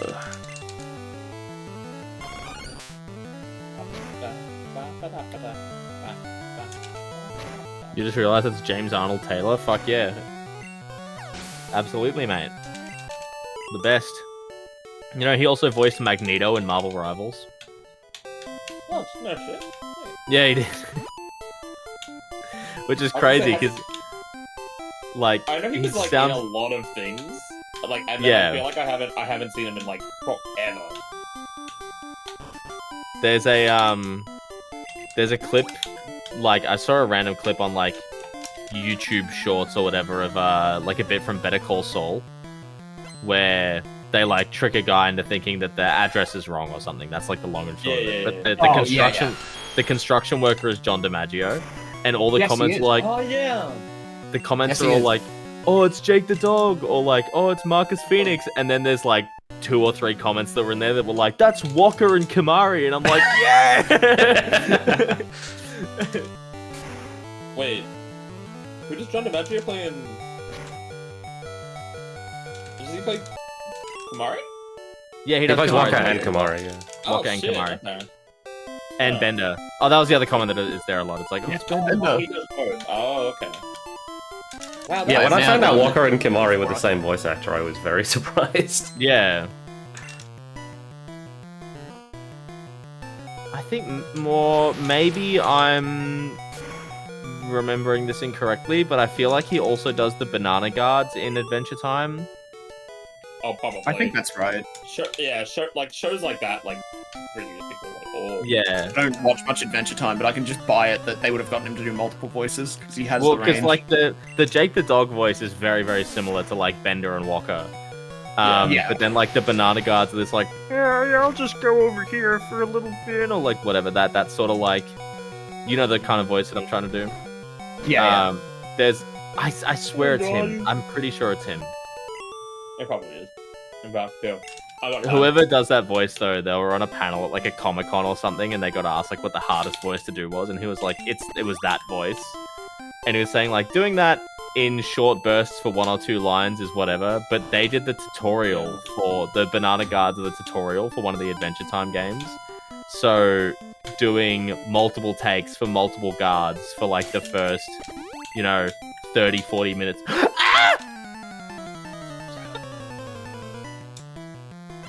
You just realized it's James Arnold Taylor? Fuck yeah. Absolutely, mate. The best. You know, he also voiced Magneto in Marvel Rivals. Oh, no shit. Wait. Yeah, he did. Which is I crazy, was because... Like, I know he was like sounds... in a lot of things. Like, and then Yeah. I feel like I haven't seen him in like forever. There's a clip, like, I saw a random clip on, like, YouTube Shorts or whatever of, like, a bit from Better Call Saul, where they, like, trick a guy into thinking that the address is wrong or something. That's, like, the long and short of it. But the construction worker is John DiMaggio, and all the Yes, he comments is. were like, Oh yeah. the comments Yes, he are all is. like, oh, it's Jake the dog, or like, oh, it's Marcus Phoenix, and then there's like 2 or 3 comments that were in there that were like, that's Walker and Kamari, and I'm like, yeah! Wait. Who does John DiMaggio play in? Does he play Kamari? Yeah, he He does plays Kamari, Walker doesn't and he? Kamari, yeah. Walker Oh, and shit, Kamari. okay. And Bender. Oh, that was the other comment that is there a lot. It's like, oh, Yeah, it's Bender. Bender. He does both. Oh, okay. Wow, Yeah, when I now found out done. Walker and Kamari were the same voice actor, I was very surprised. Yeah. I think maybe I'm remembering this incorrectly, but I feel like he also does the banana guards in Adventure Time. Oh, probably. I think that's right. Like shows like that, like really people like, oh Yeah. I don't watch much Adventure Time, but I can just buy it that they would have gotten him to do multiple voices because he has Well, the because range. like the Jake the dog voice is very, very similar to like Bender and Walker. Yeah. But then like the banana guards are this like, yeah, I'll just go over here for a little bit, or like whatever. That's sort of like, you know, the kind of voice that I'm trying to do. yeah. There's, I swear it's him. I'm pretty sure it's him. it probably is. In fact, yeah. I got Whoever does that voice though, they were on a panel at like a Comic-Con or something, and they got asked like what the hardest voice to do was, and he was like, it was that voice, and he was saying like doing that in short bursts for 1 or 2 lines is whatever, but they did the tutorial for the banana guards of the tutorial for one of the Adventure Time games, so doing multiple takes for multiple guards for like the first, 30-40 minutes.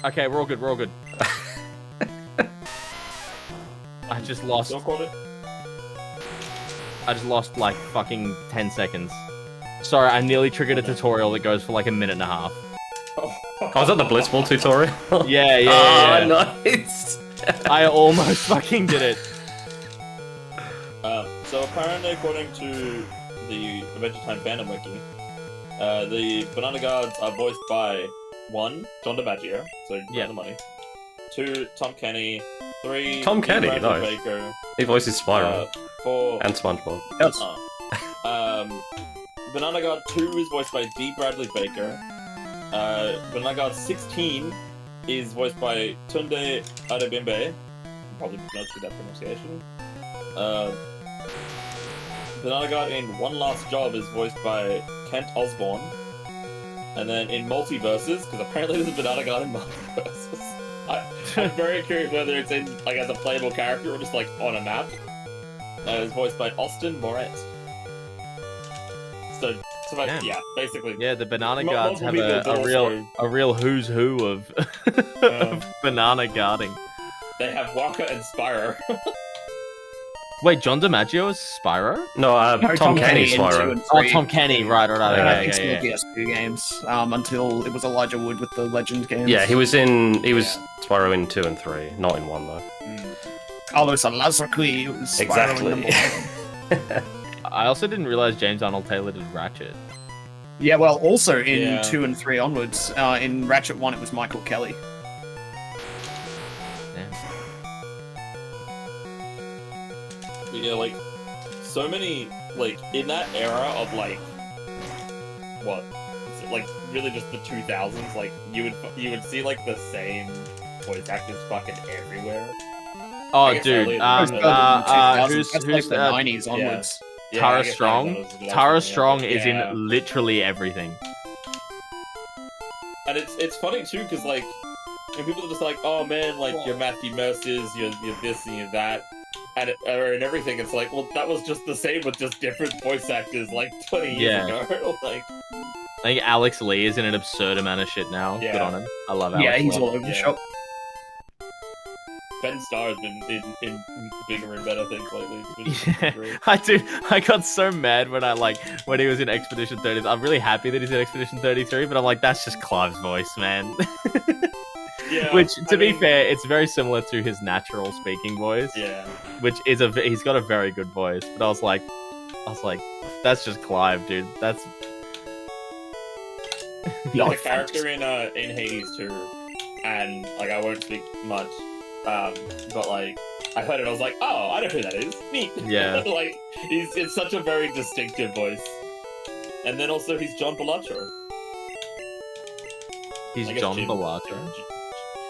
Okay, we're all good. I just lost like fucking 10 seconds. Sorry, I nearly triggered a tutorial that goes for like a minute and a half. Oh, was that the Blitzball tutorial? Yeah. Nice! I almost fucking did it. So apparently, according to the Adventure Time fandom wiki, the banana guards are voiced by 1, John DiMaggio, so Yeah. the money. 2, Tom Kenny. 3, Tom Kenny, Bradley nice. Baker. He voices Spyro 4, and SpongeBob. Yes. Banana Guard 2 is voiced by D. Bradley Baker. Banana Guard 16 is voiced by Tunde Adebimbe. Probably pronounced with that pronunciation. Banana Guard in One Last Job is voiced by Kent Osborne. And then in Multiverses, because apparently there's a Banana Guard in Multiverses. I'm very curious whether it's in like as a playable character or just like on a map. It's voiced by Austin Moret. So like, Damn. yeah, basically. Yeah, the Banana Mo- Guards have multiple a people real also- real who's who of, of banana guarding. They have Waka and Spyro. Wait, John DiMaggio is Spyro? No, Tom Kenny in 2 Spyro. and Oh, 3. Tom Kenny, right, And I okay, think yeah. still PS2 games until it was Elijah Wood with the Legend games. Yeah, he was Spyro in 2 and 3, not in 1 though. Carlos Alazraqui was Spyro in number Exactly. 1. I also didn't realize James Arnold Taylor did Ratchet. Yeah, well, also in Yeah. 2 and 3 onwards, in Ratchet 1 it was Michael Kelly. Damn. But yeah, like, so many, like, in that era of, like, what? Is it, like, really just the 2000s, like, you would see, like, the same voice actors fucking everywhere. Oh, I guess dude, earlier That was than early 2000s. who's That's like the 90s yeah. onwards. Yeah, I Tara guess Strong? that was the last Tara one, Strong yeah. is Yeah. in literally everything. And it's funny, too, because, like, and people are just like, oh, man, like, you're Matthew Mercer's, you're this and you're that. And everything, it's like, well, that was just the same with just different voice actors, like, 20 years Yeah. ago. Like, I think Alex Lee is in an absurd amount of shit now. Yeah. Good on him. I love Alex Yeah, he's Lee. all over the Yeah. shop. Ben Starr has been in bigger and better things lately. It's been Yeah, great. I got so mad when when he was in Expedition 30. I'm really happy that he's in Expedition 33, but I'm like, that's just Clive's voice, man. Yeah, Which, I to be mean, fair, it's very similar to his natural speaking voice. Yeah. Which is he's got a very good voice. But I was like, that's just Clive, dude. That's There's a character in Hades too, and like I won't speak much, but like I heard it, I was like, oh, I know who that is. Neat. Yeah. Like it's such a very distinctive voice. And then also he's John Belucher. he's I guess John Jim- Belucher.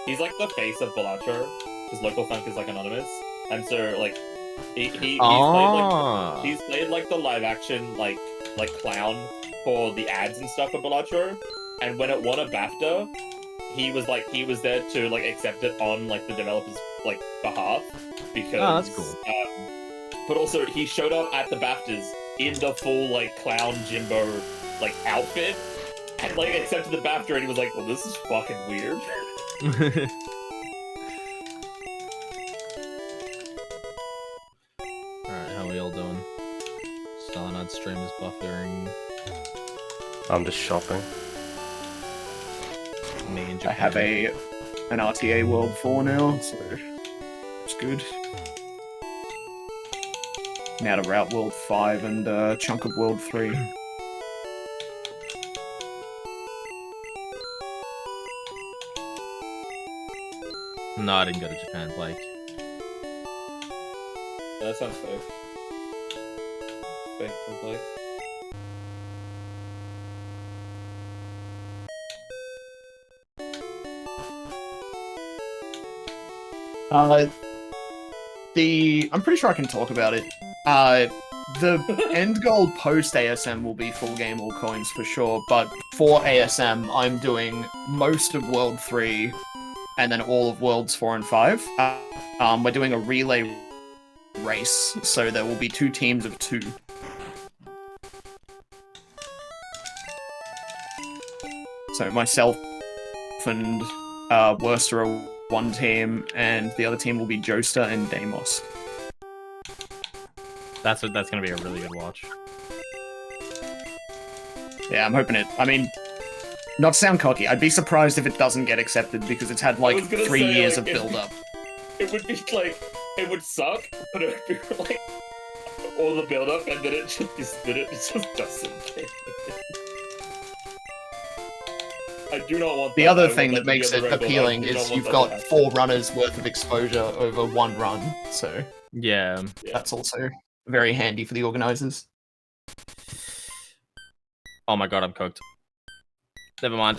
He's like the face of Belucher, because Local Funk is like anonymous, and so like Oh. he's played like the live action like clown for the ads and stuff for Belucher, and when it won a BAFTA, he was there to like accept it on like the developers like behalf because Oh, that's cool. But also he showed up at the BAFTAs in the full like clown Jimbo like outfit and like accepted the BAFTA, and he was like, well, this is fucking weird. Alright, how are we all doing? Cyanide stream is buffering I'm just shopping. me and I Japan. have an RTA World 4 now, so it's good. Now to Route World 5 and a chunk of World 3. No, I didn't go to Japan, Blake. Yeah, that sounds fake. Fake from Blake. I'm pretty sure I can talk about it. The end goal post ASM will be full game all coins for sure, but for ASM, I'm doing most of World 3 and then all of Worlds 4 and 5. We're doing a relay race, so there will be 2 teams of 2. So myself and Worcester are one team, and the other team will be Joestar and Deimos. That's gonna be a really good watch. Yeah, I'm hoping it. I mean, not to sound cocky, I'd be surprised if it doesn't get accepted because it's had like was gonna 3 say, years like, of build up. It would be like, it would suck, but it would be like all the build up, and then it just doesn't get it. I I do not want The that. other I thing want that to be makes on the it record. I appealing do not is want you've that got to happen. 4 runners worth of exposure over 1 run, so Yeah. that's also very handy for the organizers. Oh my god, I'm cooked. Never mind.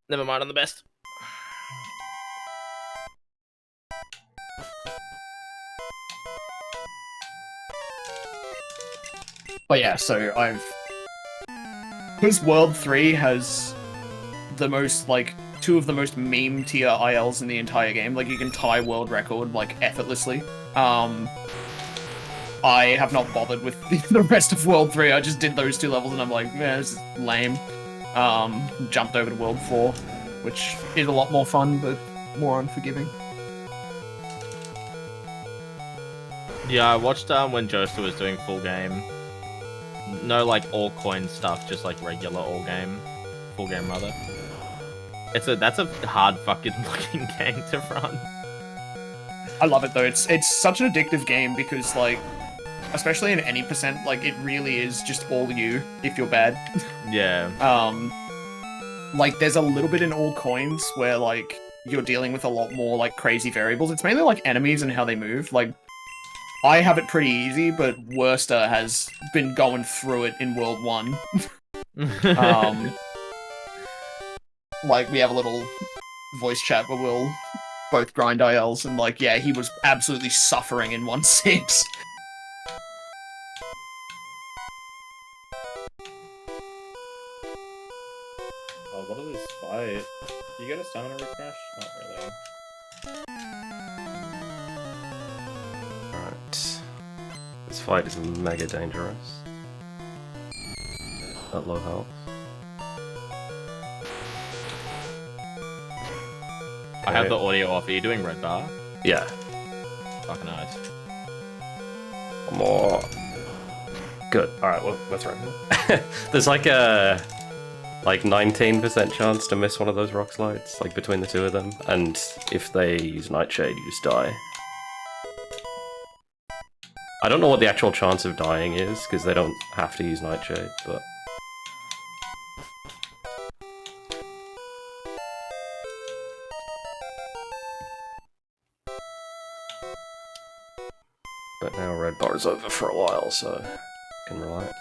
Never mind, I'm the best. But yeah, so because World 3 has the most, like, 2 of the most meme tier ILs in the entire game, like, you can tie world record, like, effortlessly. I have not bothered with the rest of World 3, I just did those 2 levels and I'm like, man, this is lame. Jumped over to World 4, which is a lot more fun, but more unforgiving. Yeah, I watched when Joester was doing full game. No, like, all coin stuff, just like regular all game. Full game, rather. That's a hard fucking looking game to run. I love it though. It's such an addictive game because, like, especially in any percent, like, it really is just all you if you're bad. Yeah. Like, there's a little bit in all coins where, like, you're dealing with a lot more, like, crazy variables. It's mainly like enemies and how they move. Like, I have it pretty easy, but Worster has been going through it in World 1. Like, we have a little voice chat where we'll both grind ILs, and, like, yeah, he was absolutely suffering in 1.6. Oh, what is this fight? You get a stamina refresh? Not really. Alright. This fight is mega dangerous. At low health. I have the audio off. Are you doing red bar? Yeah. Fucking nice. More. Good. Alright, we're throwing it. There's like a 19% chance to miss one of those rock slides, like between the 2 of them, and if they use Nightshade, you just die. I don't know what the actual chance of dying is, because they don't have to use Nightshade, but... But now red bar is over for a while, so I can relax.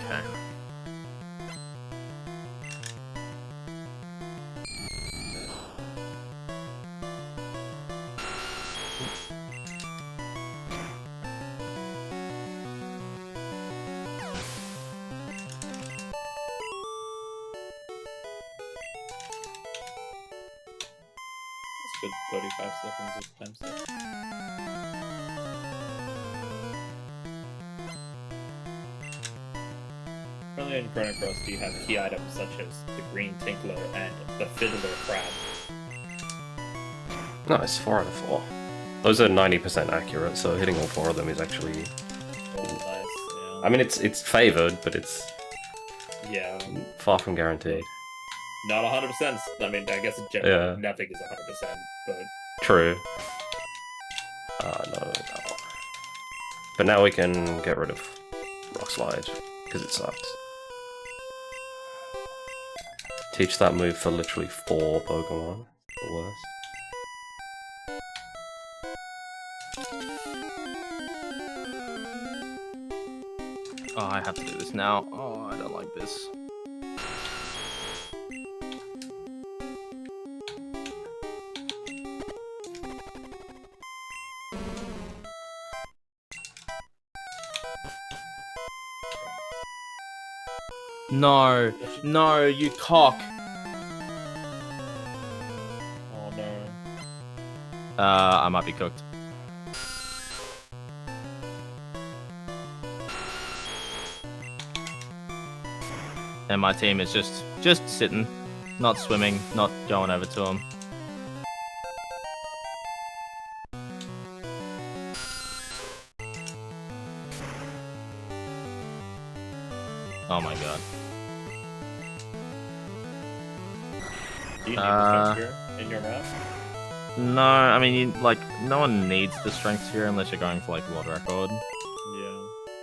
Okay. Good 35 seconds of time step. Currently in Chrono Cross, you have key items such as the Green Tinkler and the Fiddler Crab. Nice, 4 out of 4. Those are 90% accurate, so hitting all 4 of them is actually... Oh, nice, yeah. I mean, it's favored, but it's Yeah. far from guaranteed. Not 100%. I mean, I guess in general, Yeah. nothing is 100%, but... True. No. But now we can get rid of Rock Slide, because it sucks. Teach that move for literally 4 Pokemon. The worst. Oh, I have to do this now. Oh, I don't like this. No, no, you cock. Oh no. I might be cooked. And my team is just sitting, not swimming, not going over to him. Oh my god. Do you need the strength sphere in your map? No, I mean, no one needs the strength sphere unless you're going for, world record.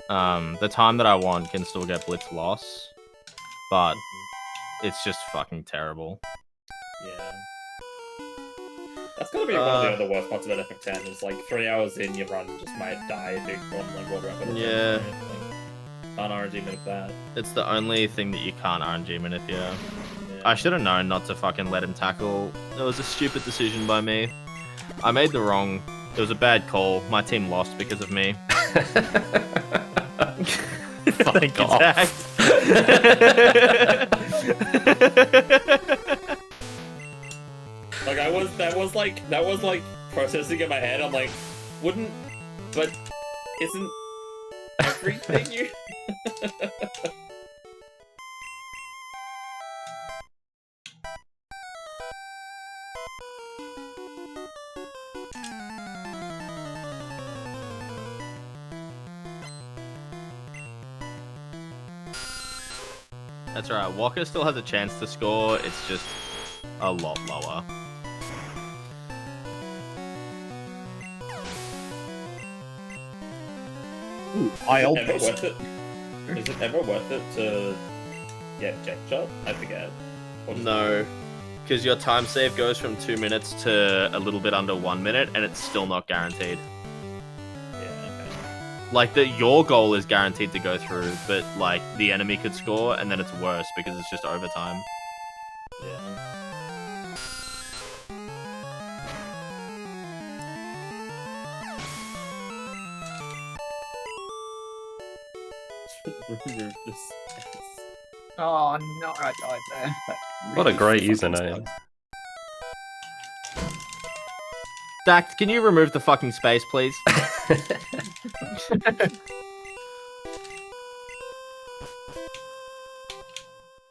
Yeah. The time that I want can still get blitz loss, but it's just fucking terrible. Yeah. That's gonna be one of the other worst parts about Epic 10 is 3 hours in, your run just might die if you run world record. Yeah. Can't RNG minute that. It's the only thing that you can't RNG minute, yeah. I should have known not to fucking let him tackle. It was a stupid decision by me. I made the wrong... It was a bad call. My team lost because of me. Fucking attacked. That was processing in my head. I'm like, but isn't everything you... That's right. Walker still has a chance to score. It's just a lot lower. Ooh, Is it ever worth it to get Jack shot? I forget. No, because your time save goes from 2 minutes to a little bit under 1 minute, and it's still not guaranteed. Your goal is guaranteed to go through, but the enemy could score, and then it's worse because it's just overtime. Yeah. Remove this. Oh no, I died there. What a great username. Dact, can you remove the fucking space, please?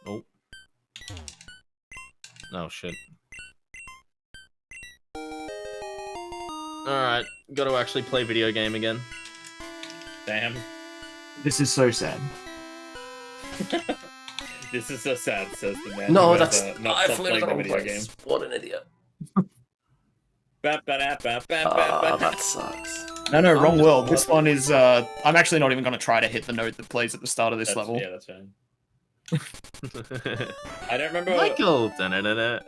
Oh. Oh, shit. Alright, gotta actually play video game again. Damn. This is so sad. This is so sad, says the man. No, who that's... has, not I stopped flew to the playing wrong video place. game. What an idiot. That That sucks. No, wrong world. This one is, I'm actually not even going to try to hit the note that plays at the start of this level. Yeah, that's fine. I don't remember... Michael! Da-da-da-da.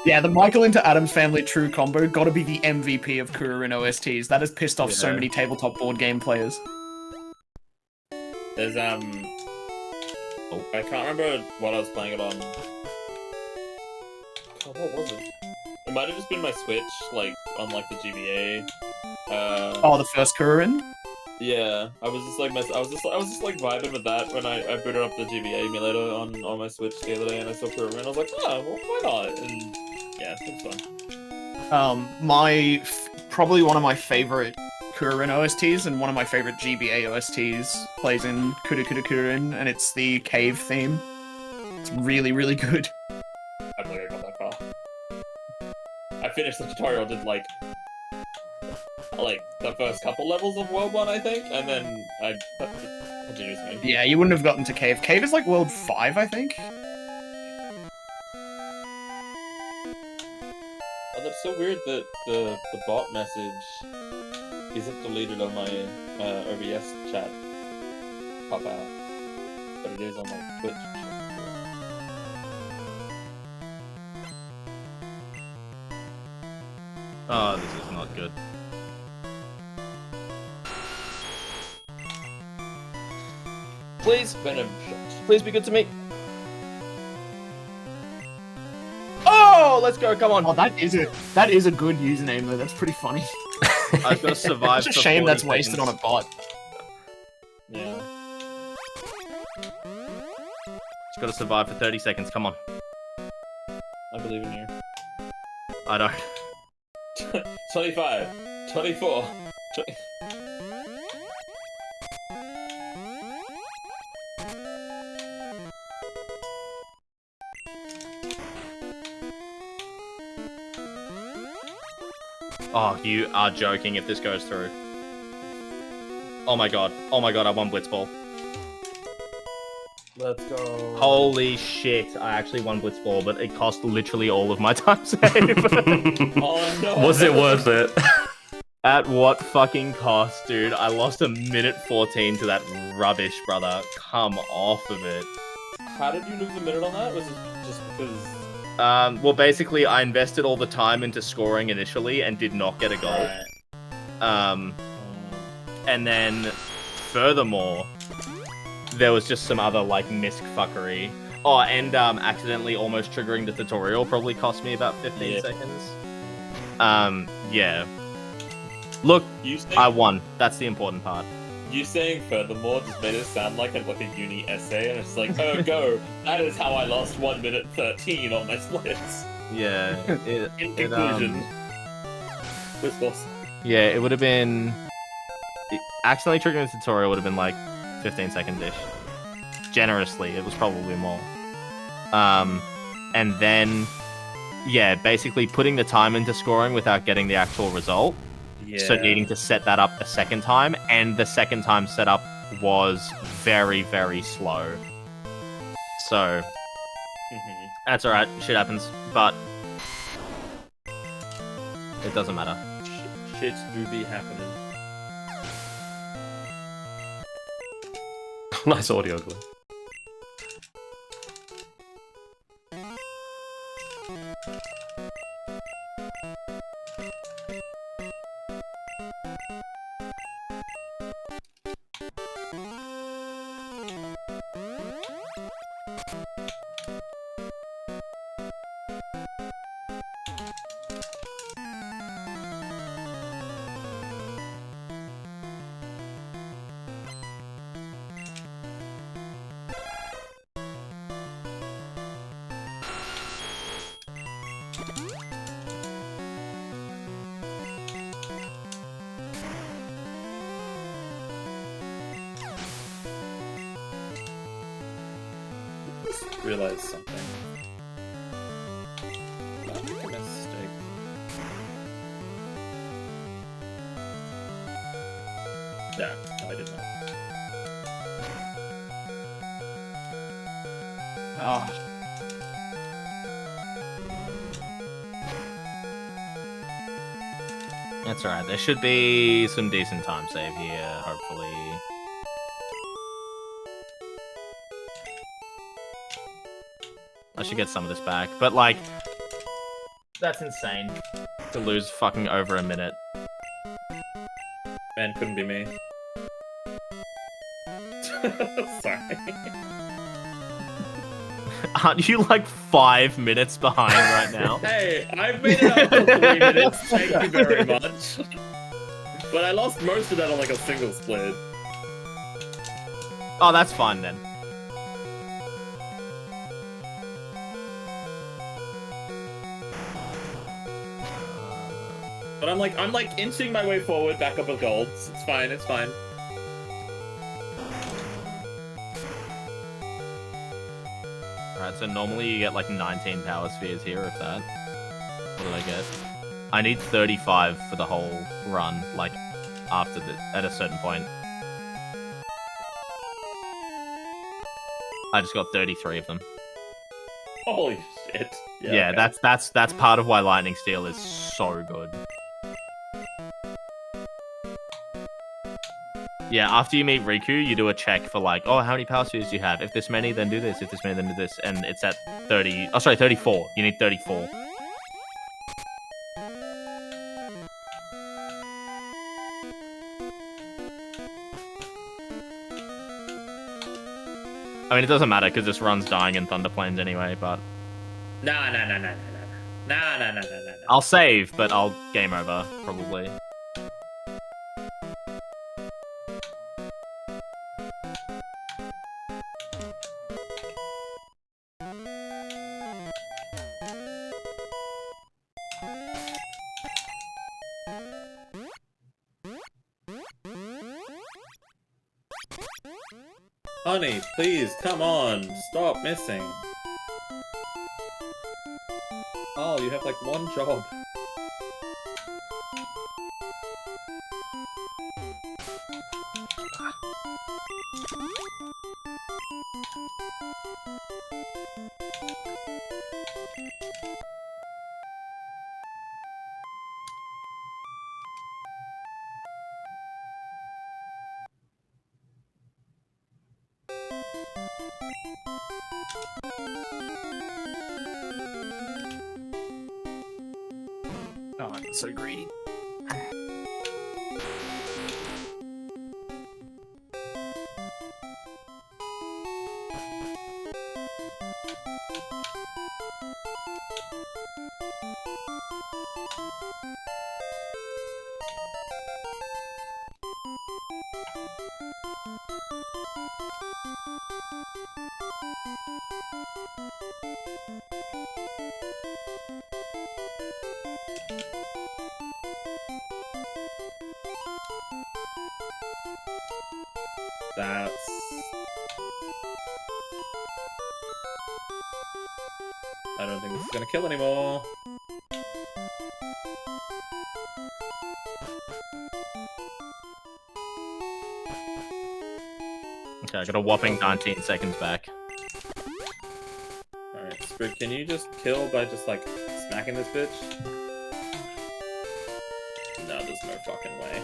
Yeah, the Michael into Adam's Family True combo gotta be the MVP of Kururin OSTs. That has pissed off so many tabletop board game players. There's, I can't remember what I was playing it on. God, what was it? It might have just been my Switch, on, the GBA. Oh, the first Kururin? Yeah, I was just vibing with that when I booted up the GBA emulator on my Switch the other day, and I saw Kururin, and I was like, oh, well, why not? And yeah, it was fun. Probably one of my favorite Kururin OSTs and one of my favorite GBA OSTs plays in Kururin, and it's the cave theme. It's really, really good. I don't think I got that far. I finished the tutorial, did the first couple levels of World 1, I think, and then I continued to Yeah, you wouldn't have gotten to cave. Cave is World 5, I think. Oh, that's so weird that the bot message isn't deleted on my OBS chat pop out, but it is on my Twitch chat. Oh, this is not good. Please, Venom shots. please be good to me. Oh, let's go, come on. Oh, that is a good username though. That's pretty funny. I've got to survive. It's a shame that's wasted on a bot. Yeah. Just got to survive for 30 seconds. Come on. I believe in you. I don't. 25, 24, 20... Oh, you are joking if this goes through. Oh my god, I won Blitzball. Let's go. Holy shit! I actually won Blitzball, but it cost literally all of my time save. Oh no. Was it worth it? At what fucking cost, dude? I lost a minute 14 to that rubbish, brother. Come off of it. How did you lose a minute on that? Was it just because? Well, basically, I invested all the time into scoring initially and did not get a goal. Right. And then, furthermore, there was just some other, like, misc fuckery. Oh, and accidentally almost triggering the tutorial probably cost me about 15 seconds. Yeah. Look, I won. That's the important part. You saying furthermore just made it sound like a uni essay, and it's like, oh, go. That is how I lost 1 minute 13 on my splits. Yeah. In conclusion. Yeah, it would have been... Accidentally triggering the tutorial would have been like 15 seconds-ish. Generously, it was probably more. And then, yeah, basically putting the time into scoring without getting the actual result. Yeah. So needing to set that up a second time, and the second time setup was very, very slow. So, that's alright, shit happens, but it doesn't matter. Shit's do be happening. Nice audio glitch. Realize something. I make a mistake. No, I did not. Oh, That's alright, there should be some decent time save here, hopefully. I should get some of this back, but like, that's insane to lose fucking over a minute. Man, couldn't be me. Sorry. Aren't you like 5 minutes behind right now? Hey, I've made it up for 3 minutes, thank you very much. But I lost most of that on like a single split. Oh, that's fine then. But I'm like inching my way forward, back up with golds. It's fine, it's fine. Alright, so normally you get like 19 power spheres here, if that. What did I guess? I need 35 for the whole run, like, after the, at a certain point. I just got 33 of them. Holy shit. Yeah, okay. that's part of why Lightning Steel is so good. Yeah, after you meet Riku, you do a check for like, oh, how many power spheres do you have? If this many, then do this. If this many, then do this. And it's at 30. Oh, sorry, 34. You need 34. I mean, it doesn't matter because this run's dying in Thunder Plains anyway, but... Nah. I'll save, but I'll game over, probably. Honey, please, come on. Stop missing. Oh, you have like one job. Oh, I'm so greedy. That's... I don't think this is gonna kill anymore. Okay, I got a whopping 19 seconds back. Alright, Sprig, can you just kill by just, like, smacking this bitch? No, there's no fucking way.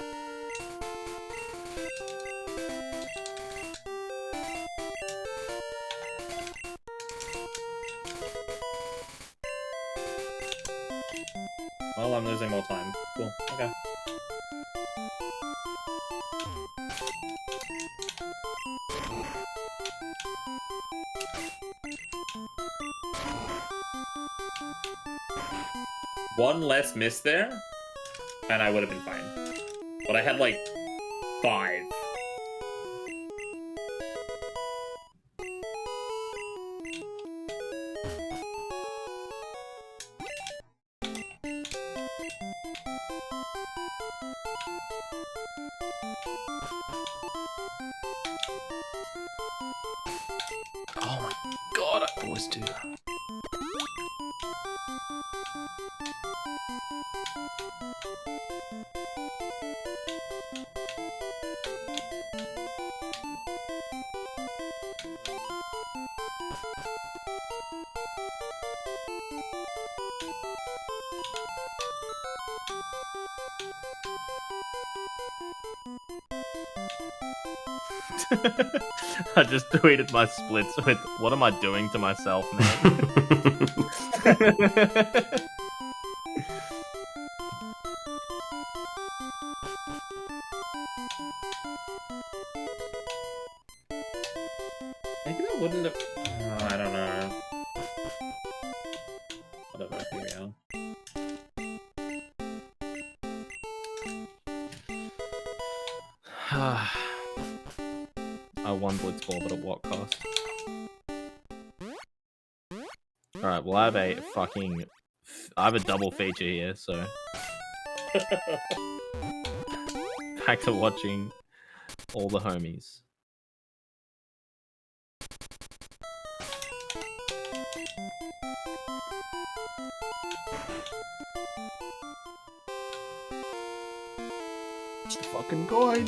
Well, I'm losing more time. Cool, okay. One less miss there, and I would have been fine. But I had like 5. Oh my god, I always do that. I just tweeted my splits with, what am I doing to myself, man? Maybe I wouldn't have... Oh, I don't know. Whatever, here we go. I won Blitzball, but at what cost? Alright, well I have a fucking... I have a double feature here, so... Back to watching all the homies. Fucking coin.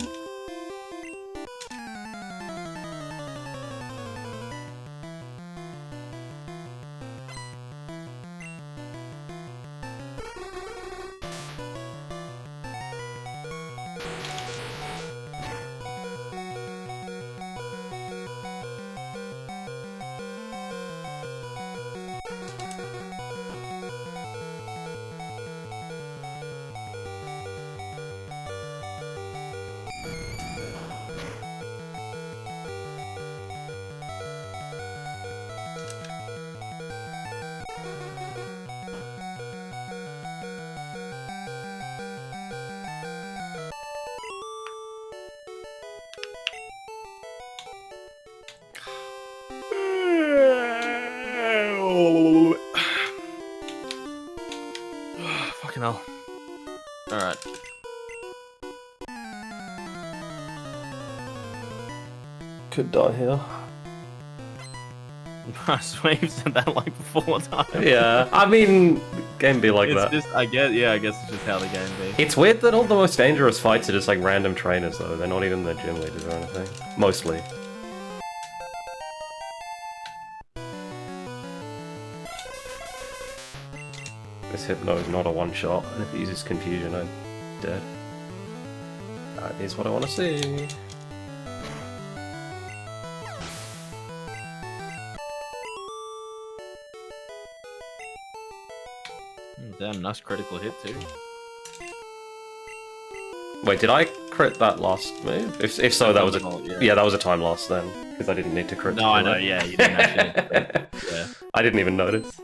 Fucking hell. Alright. Could die here. I swear you've said that like 4 times. Yeah, I mean, game be like It's that. just, I guess it's just how the game be. It's weird that all the most dangerous fights are just like random trainers though. They're not even the gym leaders or anything. Mostly. This Hypno is not a one-shot, and if it uses Confusion, I'm dead. That is what I want to see. Damn, nice critical hit too. Wait, did I crit that last move? If so, that was a yeah, that was a time loss then, because I didn't need to crit. No, I know. Yeah, you didn't actually. Yeah. I didn't even notice.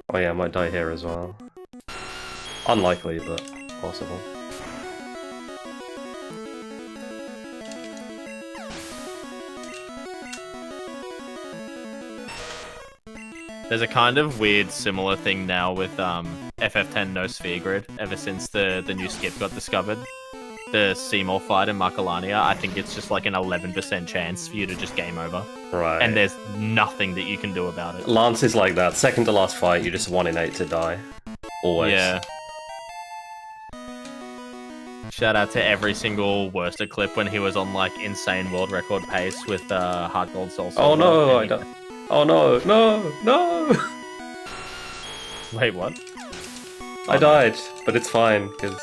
Oh yeah, I might die here as well. Unlikely, but possible. There's a kind of weird similar thing now with FF10 no sphere grid ever since the new skip got discovered. The Seymour fight in Marcolania, I think it's just like an 11% chance for you to just game over. Right. And there's nothing that you can do about it. Lance is like that. Second to last fight, you just 1 in 8 to die. Always. Yeah. Shout out to every single Worcester clip when he was on like insane world record pace with Hard Gold Soul Silver. Oh no, I don't. Oh no, no, no! Wait, what? I died, but it's fine, because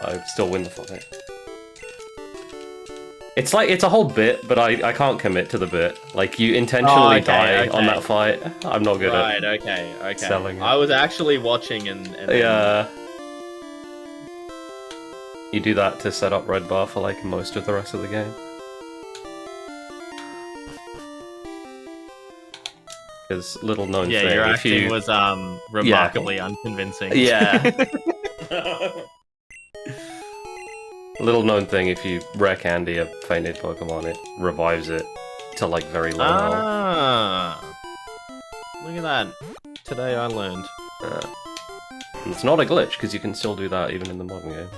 I still win the fight. It's like, it's a whole bit, but I can't commit to the bit. Like, you intentionally die on that fight. I'm not good at okay. selling it. I was actually watching and Yeah. You do that to set up red bar for, like, most of the rest of the game. Because little known thing. Yeah, your acting was remarkably unconvincing. Yeah. Little known thing, if you rare candy a fainted Pokemon, it revives it to like very low health. Ah, look at that. Today I learned. It's not a glitch, because you can still do that even in the modern game.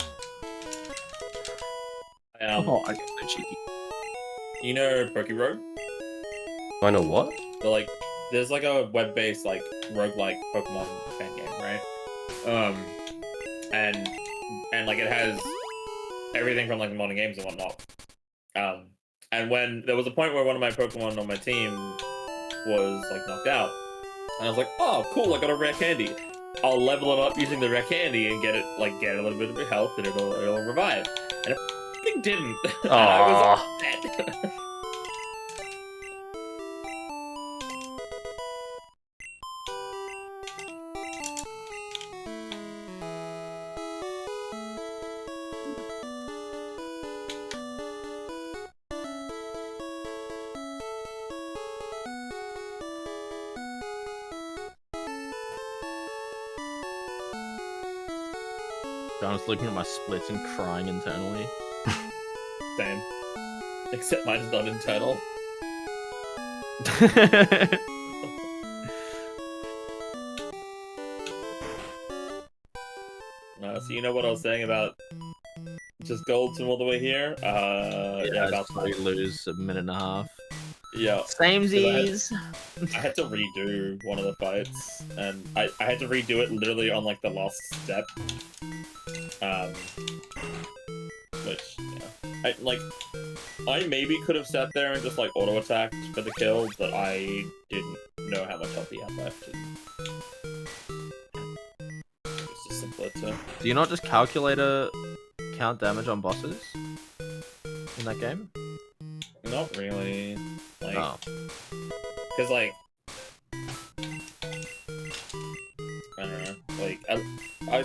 Oh, I get so cheeky. You know Pokerogue? Do I know what? But like, there's like a web-based like roguelike Pokemon fan game, right? And like it has everything from like the modern games and whatnot. And when there was a point where one of my Pokemon on my team was like knocked out, and I was like, oh cool, I got a rare candy. I'll level it up using the rare candy and get a little bit of health, and it'll revive. And it didn't. And I was upset. I was looking at my splits and crying internally. Same. Except mine's not internal. So you know what I was saying about just gold to all the way here? Yeah, about we lose a minute and a half. Yeah. Samesies. I had to redo one of the fights, and I had to redo it literally on like the last step. Which, yeah. I maybe could have sat there and just like auto attacked for the kill, but I didn't know how much health he had left. And it was just simpler to. Do you not just count damage on bosses in that game? Not really. Like, Oh. Because like, I don't know. Like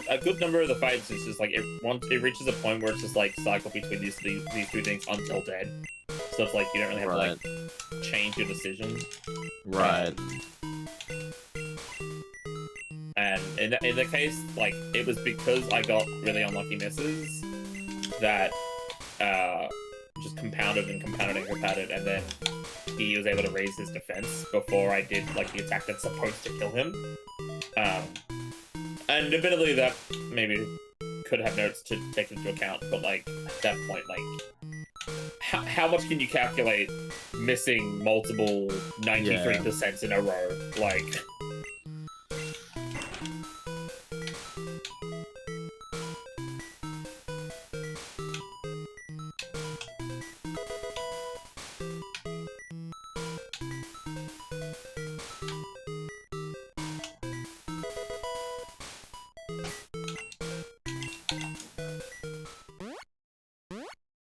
a good number of the fights is just like once it reaches a point where it's just like cycle between these two things until dead. So it's like you don't really have to like change your decision. Right. And in the case, like it was because I got really unlucky misses that just compounded, and then he was able to raise his defense before I did like the attack that's supposed to kill him. And admittedly, that maybe could have notes to take into account, but like at that point, like how much can you calculate missing multiple 93% in a row? Like.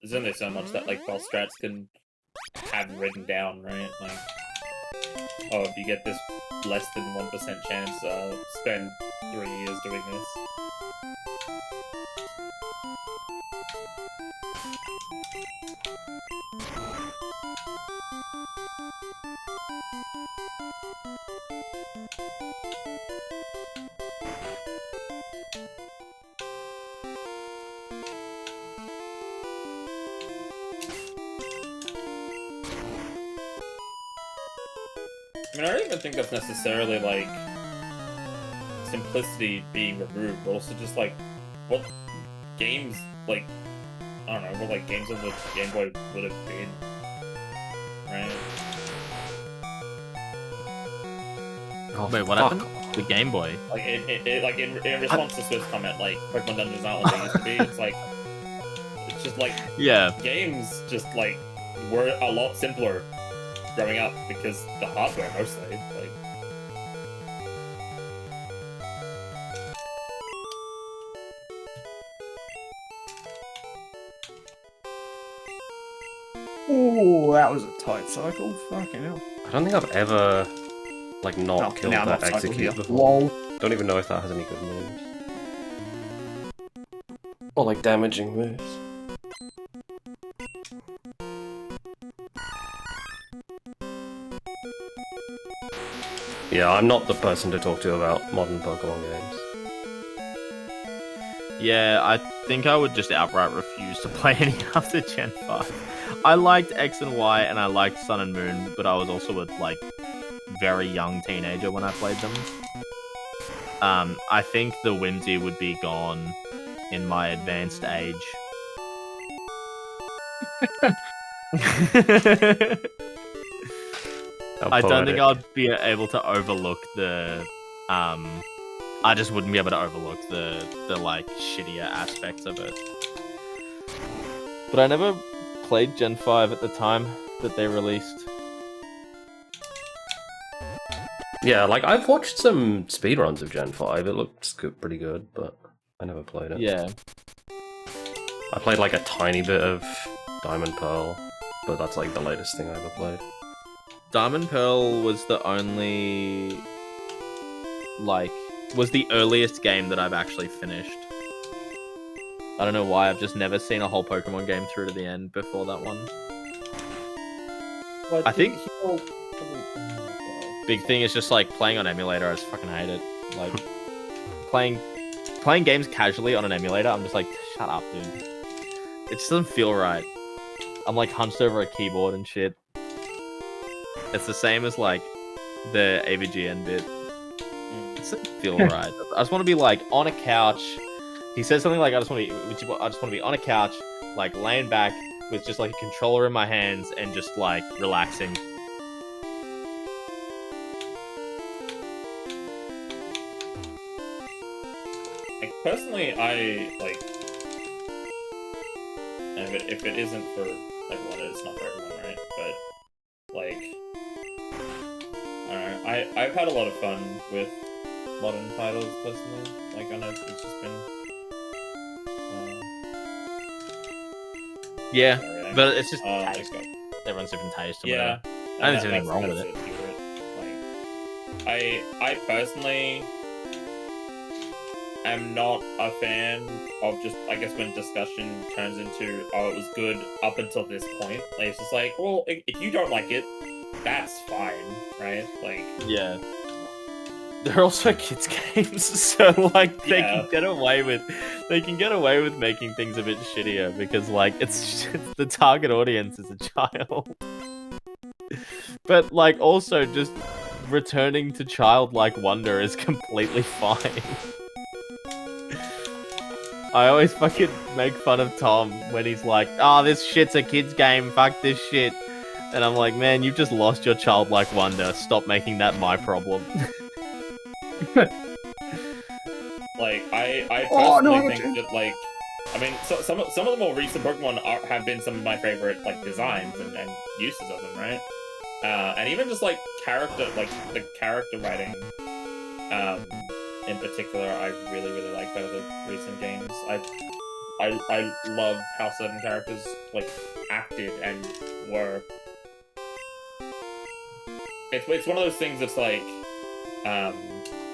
there's only so much that like boss strats can have written down, right? Like, oh, if you get this less than 1% chance, spend 3 years doing this. I mean, I don't even think that's necessarily, like, simplicity being removed, but also just, like, what games, like, I don't know, what, like, games on which Game Boy would have been, right? Oh, wait, what happened? The Game Boy? Like, in response to Swift's comment, like, Pokemon Dungeons aren't what they used to be, it's like, it's just, like, Yeah. games just, like, were a lot simpler growing up because the hardware mostly, like. Ooh, that was a tight cycle. Fucking hell. I don't think I've ever like not Oh, killed now that not cycled execute here. before. Lol. Don't even know if that has any good moves. Or like damaging moves. Yeah, I'm not the person to talk to about modern Pokemon games. Yeah, I think I would just outright refuse to play any after Gen 5. I liked X and Y and I liked Sun and Moon, but I was also a like very young teenager when I played them. I think the whimsy would be gone in my advanced age. I don't think I'd be able to overlook the I just wouldn't be able to overlook the like shittier aspects of it. But I never played Gen 5 at the time that they released. Yeah, like I've watched some speedruns of Gen 5. It looks good, pretty good, but I never played it. Yeah. I played like a tiny bit of Diamond Pearl, but that's like the latest thing I ever played. Diamond Pearl was the only was the earliest game that I've actually finished. I don't know why, I've just never seen a whole Pokemon game through to the end before that one. Well, I think big thing is just like playing on emulator, I just fucking hate it. Like playing games casually on an emulator, I'm just like, shut up, dude. It just doesn't feel right. I'm like hunched over a keyboard and shit. It's the same as like the AVGN bit. It doesn't feel right. I just want to be like on a couch. He says something like, I just want to be on a couch, like laying back with just like a controller in my hands and just like relaxing. Like, personally, I like, and if it isn't for everyone, it's not for everyone, right? But like, I don't know, I've had a lot of fun with modern titles personally. Like, I know it's just been. Yeah, Sorry, but it's just I taste. just got- Everyone's different taste. yeah. I don't think there's anything wrong with it. Like, I personally am not a fan of just, I guess, when discussion turns into, oh, it was good up until this point. Like, it's just like, well, if you don't like it, that's fine, right? Like, Yeah. They're also kids' games, so like they Yeah. can get away with making things a bit shittier because like it's the target audience is a child. But like also just returning to childlike wonder is completely fine. I always fucking make fun of Tom when he's like, "Oh, this shit's a kid's game, fuck this shit." And I'm like, "Man, you've just lost your childlike wonder. Stop making that my problem." Like, I Oh, no, personally I think that, like, I mean, so, some of the more recent Pokemon have been some of my favorite, like, designs and uses of them, right? And even just, like, the character writing, in particular, I really, really like out of the recent games. I love how certain characters like acted and were. It's one of those things that's like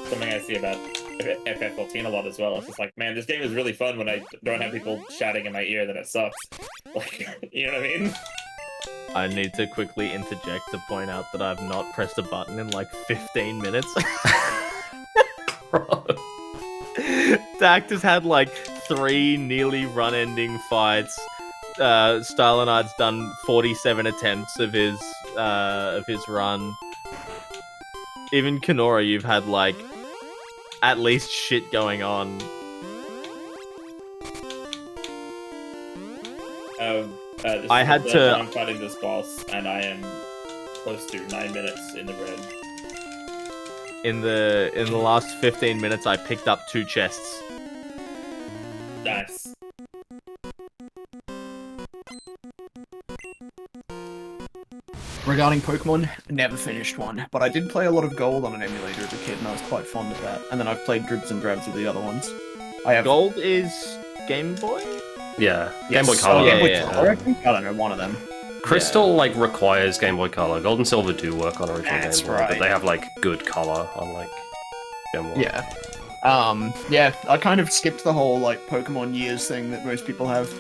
something I see about FF14 a lot as well. It's just like, man, this game is really fun when I don't have people shouting in my ear that it sucks. Like, you know what I mean? I need to quickly interject to point out that I've not pressed a button in like 15 minutes. Dact has had like 3 nearly run-ending fights. Stylenite's done 47 attempts of his run. Even Kenora, you've had like at least shit going on. I had to. I'm fighting this boss, and I am close to 9 minutes in the red. In the last 15 minutes, I picked up 2 chests. Nice. Regarding Pokemon, never finished one, but I did play a lot of Gold on an emulator as a kid, and I was quite fond of that. And then I've played Dribs and Drabs with the other ones. I have Gold is Game Boy? Yeah, Yes. Game Boy Color. Oh, Game Boy Yeah. Color, I think? I don't know, one of them. Crystal like requires Game Boy Color. Gold and Silver do work on original That's Game Boy, right. but they have like good color on like Game Boy. Yeah. Yeah, I kind of skipped the whole like Pokemon years thing that most people have.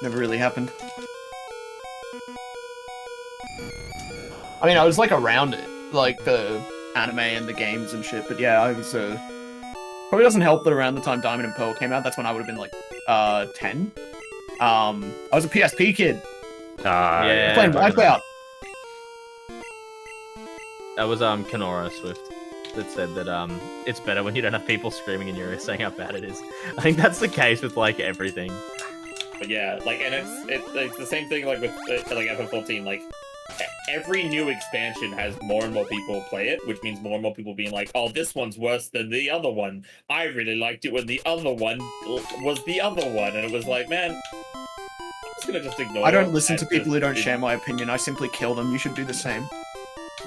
Never really happened. I mean, I was like around it, like the anime and the games and shit, but yeah, I was probably doesn't help that around the time Diamond and Pearl came out, that's when I would have been like 10. I was a PSP kid. Yeah. Playing Wipeout. That was Kenora Swift that said that it's better when you don't have people screaming in your ear saying how bad it is. I think that's the case with like everything. But yeah, like, and it's the same thing like with like FF14. Like, every new expansion has more and more people play it, which means more and more people being like, "Oh, this one's worse than the other one. I really liked it when the other one was the other one," and it was like, man, I'm just gonna just ignore. I don't it listen to and people who don't just- share my opinion, I simply kill them. You should do the same.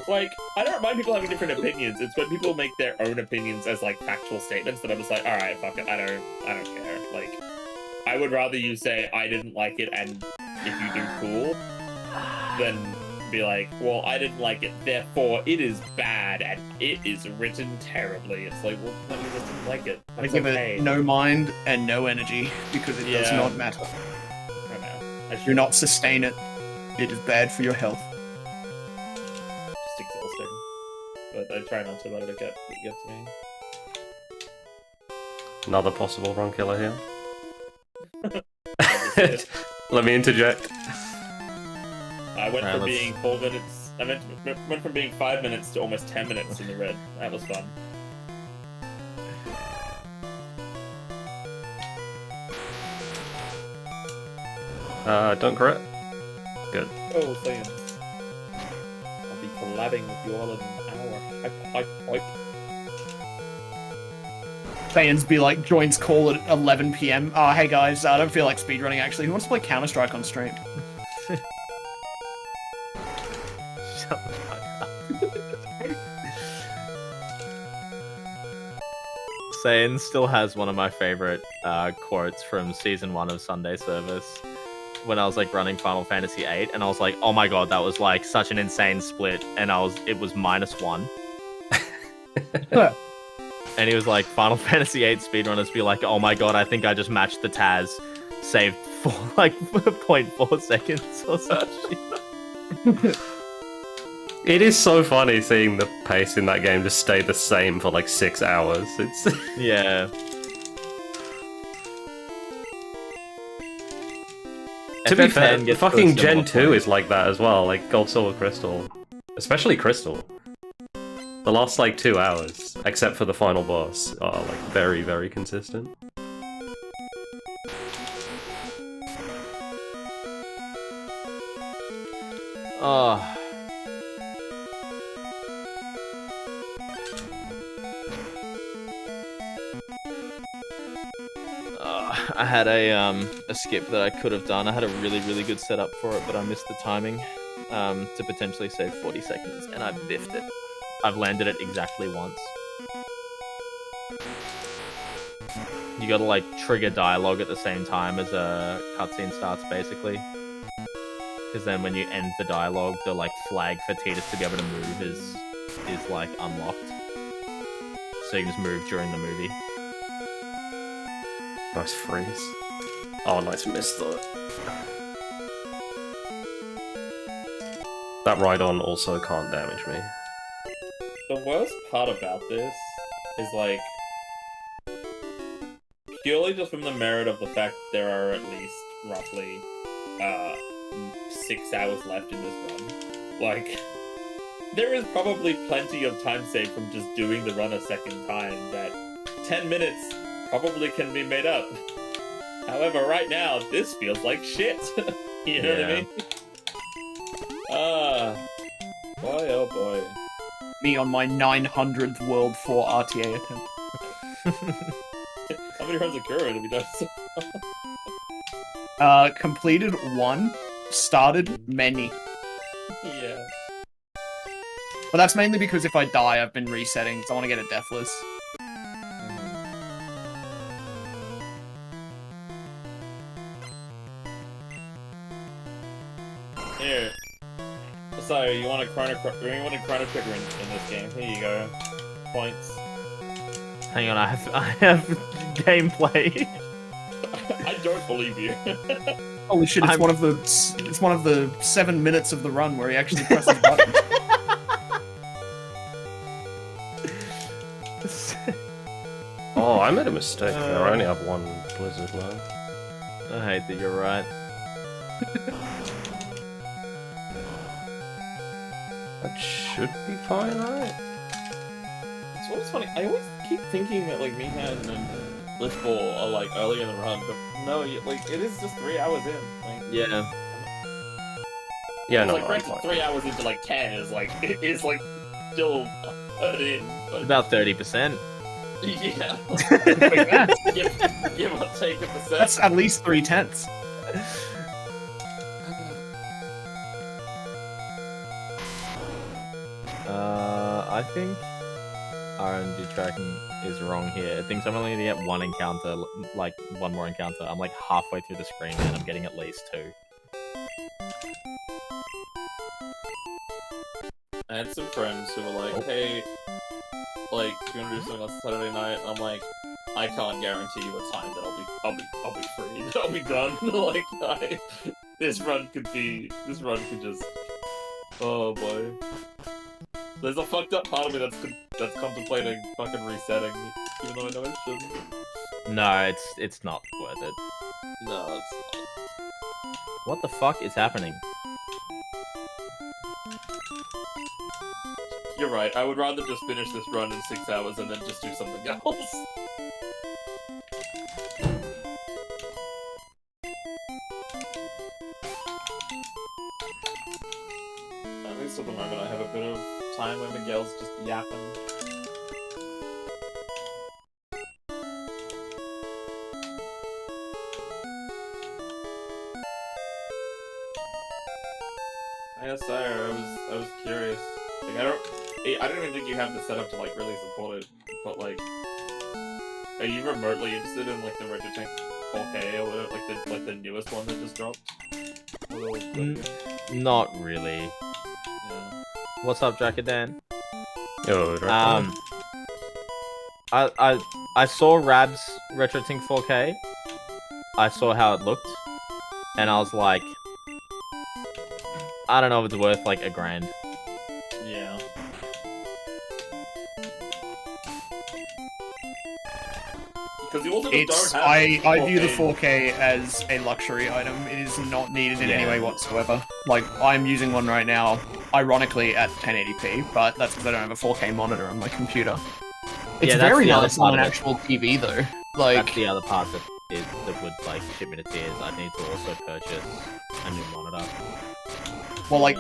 Like, I don't mind people having different opinions. It's when people make their own opinions as like factual statements that I'm just like, all right, fuck it, I don't care. Like, I would rather you say I didn't like it, and if you do, cool, than be like, well, I didn't like it, therefore it is bad and it is written terribly. It's like, well, you just didn't like it. I That's give okay. it no mind and no energy because it does Yeah. not matter. I don't know. Do not sustain it. It is bad for your health. Just exhausting. But I try not to let it get to me. Another possible run killer here. Obviously. Let me interject. I went Alright, from let's- being 4 minutes. I went from being 5 minutes to almost 10 minutes in the red. That was fun. Don't crit. Good. Oh, Sans. I'll be collabing with you all in an hour. Hype. Fans be like, joins call at 11 PM. Oh, hey guys, I don't feel like speedrunning actually. Who wants to play Counter-Strike on stream? Shut the fuck up. Saiyan still has one of my favorite quotes from season 1 of Sunday Service when I was like running Final Fantasy VIII, and I was like, oh my god, that was like such an insane split, and it was -1. And he was like, Final Fantasy VIII speedrunners be like, oh my god, I think I just matched the Taz, saved for like 0.4 seconds or such. It is so funny seeing the pace in that game just stay the same for like 6 hours. It's Yeah. to be fair, FF10 gets to a fucking similar Gen 2 point. is like that as well, like Gold, Silver, Crystal. Especially Crystal. The last like 2 hours, except for the final boss, are like very, very consistent. Oh. I had a skip that I could have done. I had a really good setup for it, but I missed the timing to potentially save 40 seconds, and I biffed it. I've landed it exactly once. You gotta like trigger dialogue at the same time as a cutscene starts, basically. Because then when you end the dialogue, the like flag for Tidus to be able to move is like unlocked. So you can just move during the movie. Nice freeze. Oh, nice miss though. That ride-on also can't damage me. The worst part about this is like purely just from the merit of the fact that there are at least roughly 6 hours left in this run. Like, there is probably plenty of time saved from just doing the run a second time that 10 minutes probably can be made up. However, right now, this feels like shit. You know what I mean? Boy, oh boy. Me on my 900th World 4 RTA attempt. How many runs of Kuro have you done so far? Completed 1, started many. Yeah. But that's mainly because if I die, I've been resetting, so I want to get a deathless. Here. So, you want a chrono trigger in this game? Here you go. Points. Hang on, I have gameplay. I don't believe you. Holy shit! It's one of the 7 minutes of the run where he actually presses buttons. Oh, I made a mistake there. I only have 1 blizzard left. I hate that you're right. That should be fine, right? It's always funny. I always keep thinking that like Mihan and Blissball are like early in the run, but no, like it is just 3 hours in. Like, Yeah. Yeah, no, like no, granted, I'm 3 hours into like 10 is like still in. But About 30%. yeah, give or take a percent. That's at least 3/10. I think RNG tracking is wrong here. It thinks I'm only gonna get 1 encounter, like 1 more encounter. I'm like halfway through the screen and I'm getting at least 2. I had some friends who were like, "Hey, like, do you want to do something on Saturday night?" I'm like, "I can't guarantee you a time that I'll be free. I'll be done." Like, this run could just, oh boy. There's a fucked up part of me that's contemplating fucking resetting, even though I know it shouldn't. No, it's not worth it. No, it's not. What the fuck is happening? You're right. I would rather just finish this run in 6 hours and then just do something else. At least at the moment I have a bit of time when Miguel's just yapping. Yeah, sorry, I was curious. Like, I don't even think you have the setup to like really support it, but like, are you remotely interested in like the Retro Tank 4K or whatever, like the newest one that just dropped? Not really. Yeah. What's up, Jack and Dan? Yo, I saw Rab's RetroTink 4K. I saw how it looked, and I was like, I don't know if it's worth like $1,000. Yeah. Because you also just don't have. I view the 4K as a luxury item. It is not needed in any way whatsoever. Like, I'm using one right now, ironically at 1080p, but that's because I don't have a 4K monitor on my computer. It's very nice on an actual TV though. Like, that's the other part that would like ship me to tears. I need to also purchase a new monitor. well, like,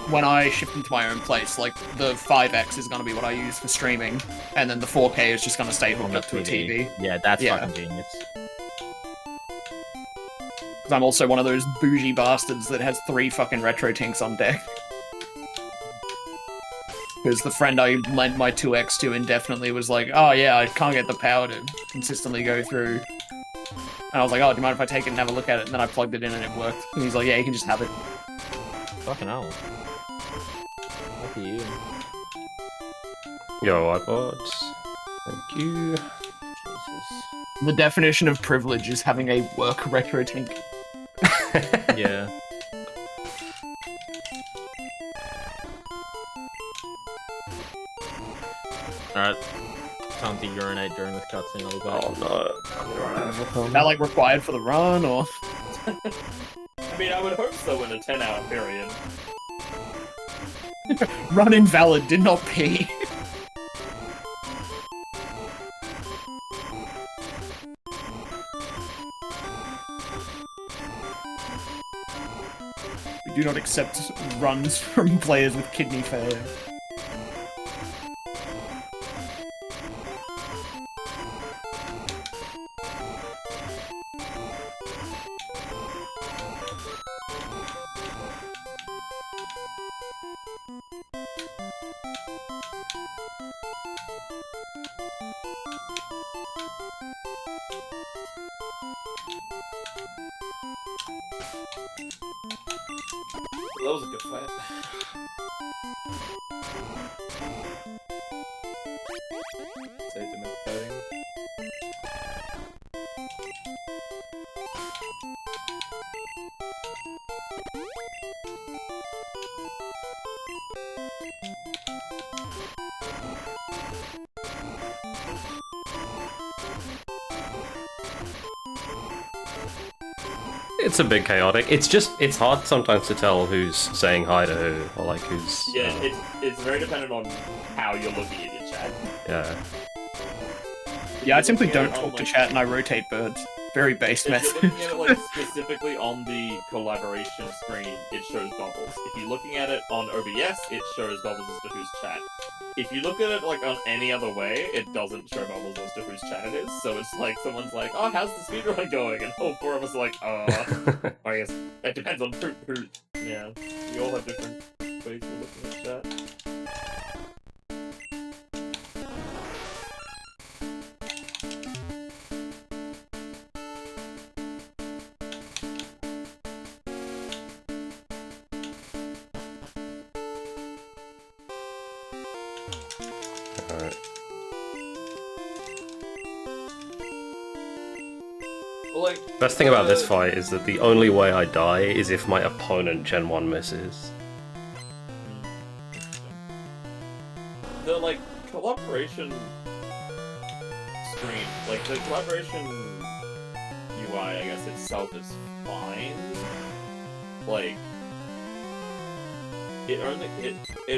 when I shift into my own place, like, the 5X is going to be what I use for streaming, and then the 4K is just going to stay hooked up to a TV. Yeah, that's fucking genius. Because I'm also one of those bougie bastards that has 3 fucking retro tinks on deck. Because the friend I lent my 2X to indefinitely was like, oh yeah, I can't get the power to consistently go through. And I was like, oh, do you mind if I take it and have a look at it? And then I plugged it in and it worked. And he's like, yeah, you can just have it. Fucking hell. Lucky you. Yo, iPods. Thank you. Jesus. The definition of privilege is having a work retro tank. Yeah. Alright. Time to urinate during this cutscene, I'll be back. Oh no. I'm gonna run out of a Is that like required for the run, or? I mean, I would hope so in a 10-hour period. Run invalid, did not pee. We do not accept runs from players with kidney failure. That was a good fight. Saved him in fighting. It's a bit chaotic. It's hard sometimes to tell who's saying hi to who, or like who's... Yeah, it's very dependent on how you're looking at your chat. Yeah. Yeah, I simply don't Yeah, talk to like- chat and I rotate birds. Very base If method. you're looking at it like specifically on the collaboration screen, it shows bubbles. If you're looking at it on OBS, it shows bubbles as to whose chat. If you look at it like on any other way, it doesn't show bubbles as to whose chat it is. So it's like someone's like, "Oh, how's the speedrun going?" And all four of us are like, I guess it depends on who. Yeah, we all have different ways of looking at chat. Alright. Well, like, Best thing about this fight is that the only way I die is if my opponent Gen 1 misses. the like collaboration screen, like the collaboration UI, I guess itself is fine. Like it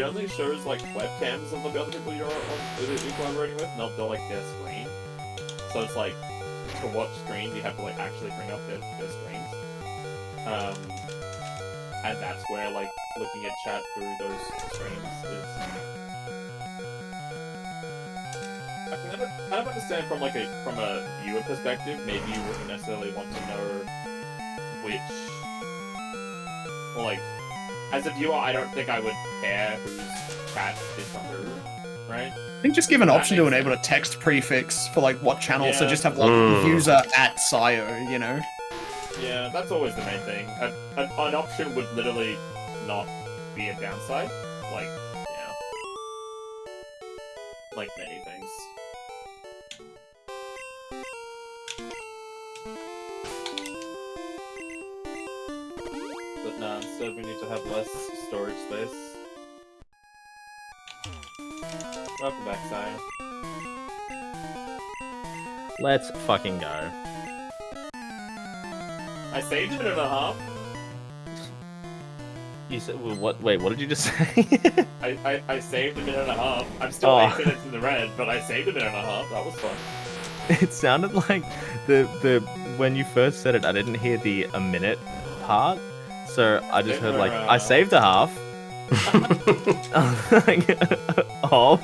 only shows like webcams of the other people you're collaborating with, not the like their screen. So it's like to watch screens you have to like actually bring up their screens. And that's where like looking at chat through those screens is. I can kind of understand from like from a viewer perspective. Maybe you wouldn't necessarily want to know which, or like, as a viewer, I don't think I would care whose chat is from who, right? I think just give an option to enable a text prefix for like what channel, so Yeah. just have like user at Sio, you know? Yeah, that's always the main thing. An option would literally not be a downside. Like, yeah, like many things. But no, instead we need to have less storage space. Welcome back, Sire. Let's fucking go. I saved a minute and a half. You said well, what? Wait, what did you just say? I saved a minute and a half. I'm still Oh. 8 minutes in the red, but I saved a minute and a half. That was fun. It sounded like the when you first said it, I didn't hear the a minute part, so I just heard like I saved a half. Like, off.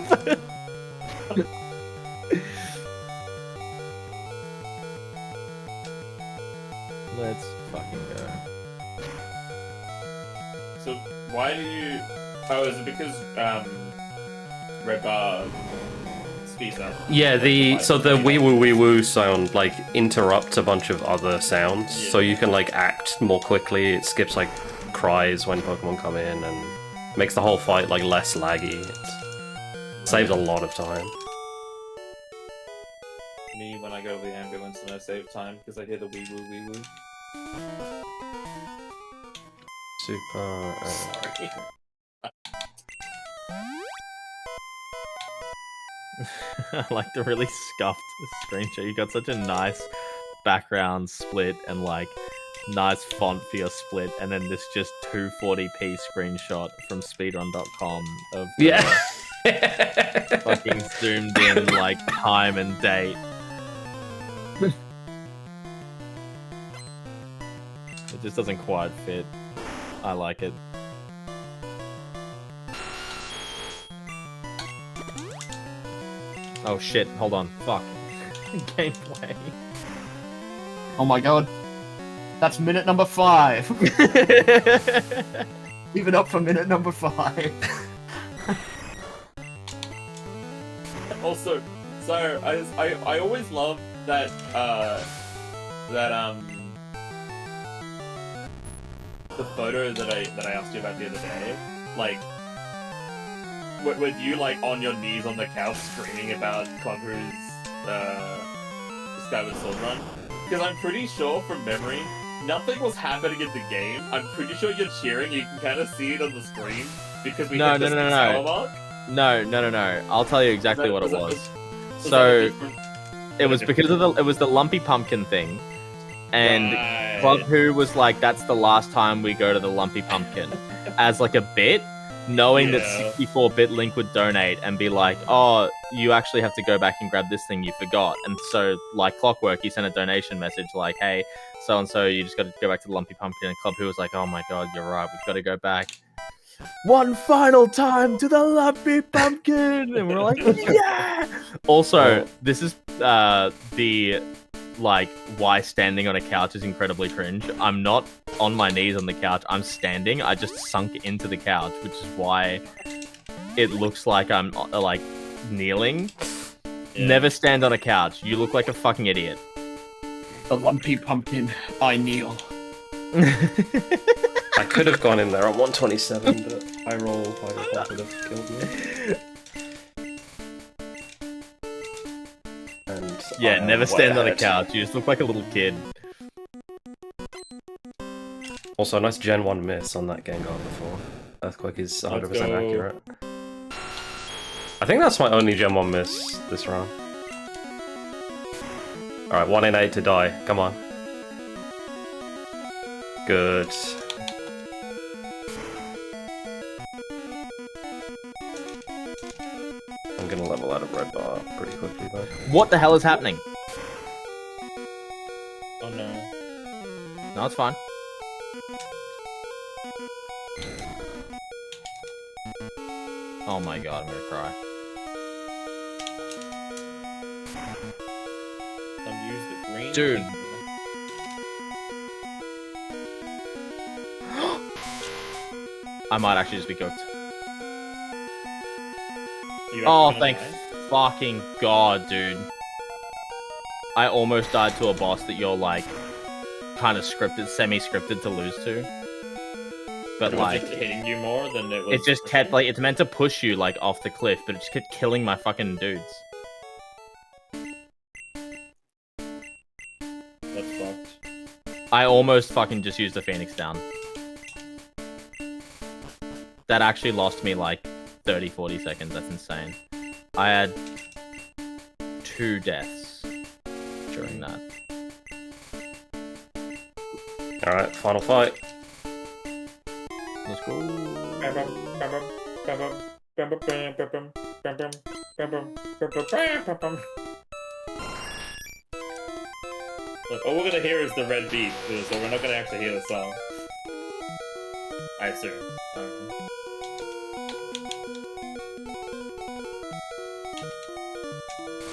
Let's fucking go. So why do you? Oh, is it because red bar speeds up? Yeah, so the wee woo sound like interrupts a bunch of other sounds, Yeah. so you can like act more quickly. It skips like cries when Pokemon come in and makes the whole fight like less laggy. It saves a lot of time. Me when I go to the ambulance and I save time because I hear the wee woo wee woo. Super. Sorry. I like the really scuffed screenshot. You got such a nice background split and like nice font for your split, and then this just 240p screenshot from speedrun.com of the fucking zoomed in like time and date. It just doesn't quite fit. I like it. Oh shit, hold on. Fuck. Gameplay. Oh my god. That's minute number 5. Leave it up for minute number 5. Also, so I always love that the photo that I asked you about the other day, like with you like on your knees on the couch screaming about Conqueror's Skyward Sword Run, because I'm pretty sure from memory nothing was happening in the game. I'm pretty sure you're cheering. You can kind of see it on the screen because we hit this hour mark. No. I'll tell you exactly what it was. So it was because of the Lumpy Pumpkin thing, and Right. Club Who was like, that's the last time we go to the Lumpy Pumpkin, as like a bit, knowing that 64-bit Link would donate and be like, oh, you actually have to go back and grab this thing you forgot. And so, like clockwork, he sent a donation message like, hey, so-and-so, you just got to go back to the Lumpy Pumpkin. And Club Who was like, oh my god, you're right, we've got to go back one final time to the Lumpy Pumpkin. And we're like, yeah! Also, this is the... like, why standing on a couch is incredibly cringe. I'm not on my knees on the couch, I'm standing. I just sunk into the couch, which is why it looks like I'm, like, kneeling. Yeah. Never stand on a couch. You look like a fucking idiot. The Lumpy Pumpkin, I kneel. I could have gone in there at 127, but I roll quite would have killed me. And yeah, never stand on a couch. You just look like a little kid. Also, a nice Gen 1 miss on that Gengar before. Earthquake is 100% accurate. I think that's my only Gen 1 miss this round. Alright, 1 in 8 to die. Come on. Good. I'm gonna level out of red bar pretty quickly though. What the hell is happening? Oh no. No, it's fine. Oh my god, I'm gonna cry. Use the green. Dude. I might actually just be cooked. Oh, thank fucking god, dude. I almost died to a boss that you're, like, kind of scripted, semi-scripted to lose to. But, like... just hitting you more than it was... It just kept, like, it's meant to push you, like, off the cliff, but it just kept killing my fucking dudes. That's fucked. I almost fucking just used the Phoenix down. That actually lost me, like, 30-40 seconds. That's insane. I had 2 deaths during that. Alright, final fight. Let's go. Look, all we're gonna hear is the red beat, so we're not gonna actually hear the song. I assume.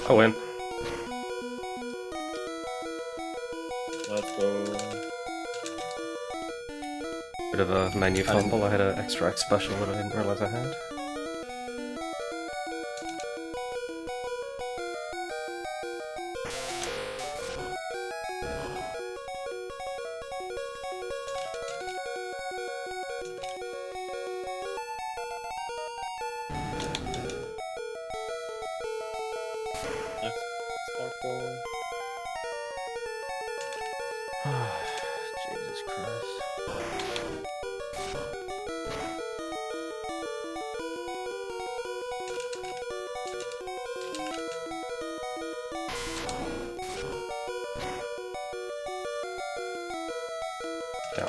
I win. Let's go. Bit of a menu fumble. I had an extra X special that I didn't realize I had. Yeah,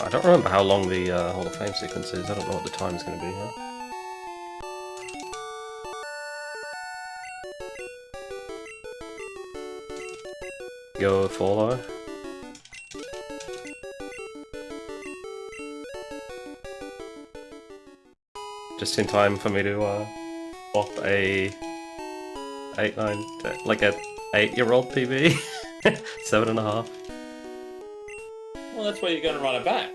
I don't remember how long the Hall of Fame sequence is. I don't know what the time is going to be here. Go follow. Just in time for me to pop a 8, 9, 10, like a 8-year-old PB, 7.5. Well, that's why you're gonna run it back.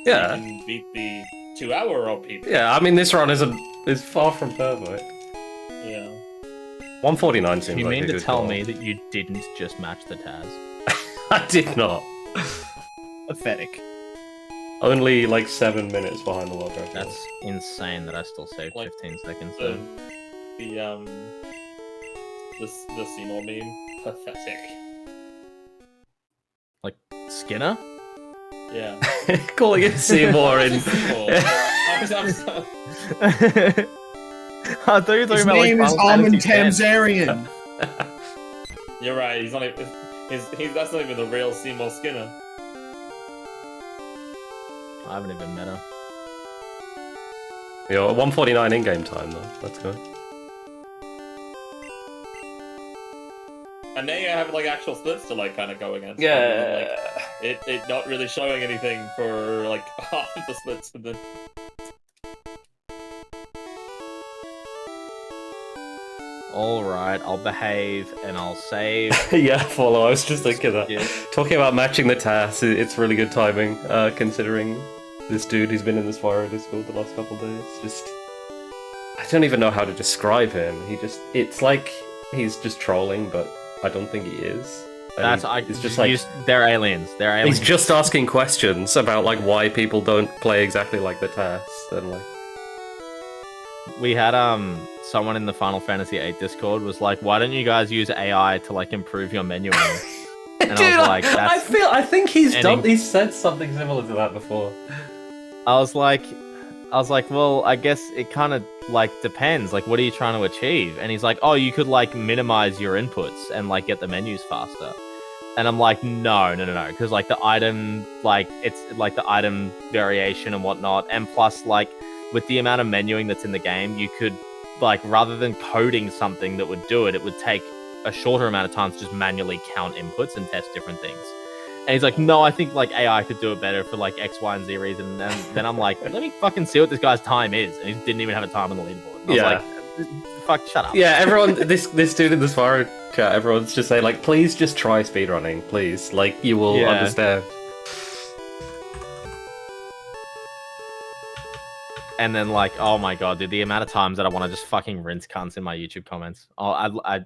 Yeah. You can beat the 2-hour-old people. Yeah, I mean this run is far from perfect. Yeah. 149 seems You like mean a to good tell goal. me that you didn't just match the Taz? I did not. Pathetic. Only like 7 minutes behind the world record. That's insane that I still saved Like, 15 seconds. The Though. the Seymour meme, pathetic. Like Skinner? Yeah. Calling it Seymour in. Seymour. I'm I thought you were talking His about name like is Final Armin Fantasy X. Tamzarian. You're right. He's not even. That's not even the real Seymour Skinner. I haven't even met her. Yo, 149 in-game time though. Let's go. And now you have like actual splits to like kind of go against. Yeah. Like, it not really showing anything for like half of the splits and then. Alright, I'll behave and I'll save. Yeah, follow. I was just thinking that. Yeah. Talking about matching the tasks, it's really good timing, considering this dude who's been in this Spyro Discord the last couple of days. Just, I don't even know how to describe him. It's like he's just trolling, but I don't think he is. And it's just like they're aliens. They're aliens. he's just asking questions about like why people don't play exactly like the tasks and like. We had someone in the Final Fantasy VIII Discord was like, "Why don't you guys use AI to like improve your menuing?" And Dude, I was like, "That's." I think he's And he's said something similar to that before. I was like, well, I guess it kind of like depends. Like, what are you trying to achieve? And he's like, "Oh, you could like minimize your inputs and like get the menus faster." And I'm like, no, because like the item, like it's like the item variation and whatnot, and plus like with the amount of menuing that's in the game, you could like rather than coding something that would do it, it would take a shorter amount of time to just manually count inputs and test different things. And he's like, no, I think like AI could do it better for like X, Y, and Z reason. And then I'm like, let me fucking see what this guy's time is. And he didn't even have a time on the leaderboard. And I was like, fuck, shut up. Yeah, everyone, this dude in the Spyro chat, everyone's just saying like, please just try speedrunning, please. Like, you will understand. And then like, oh my god, dude, the amount of times that I want to just fucking rinse cunts in my YouTube comments. Oh, I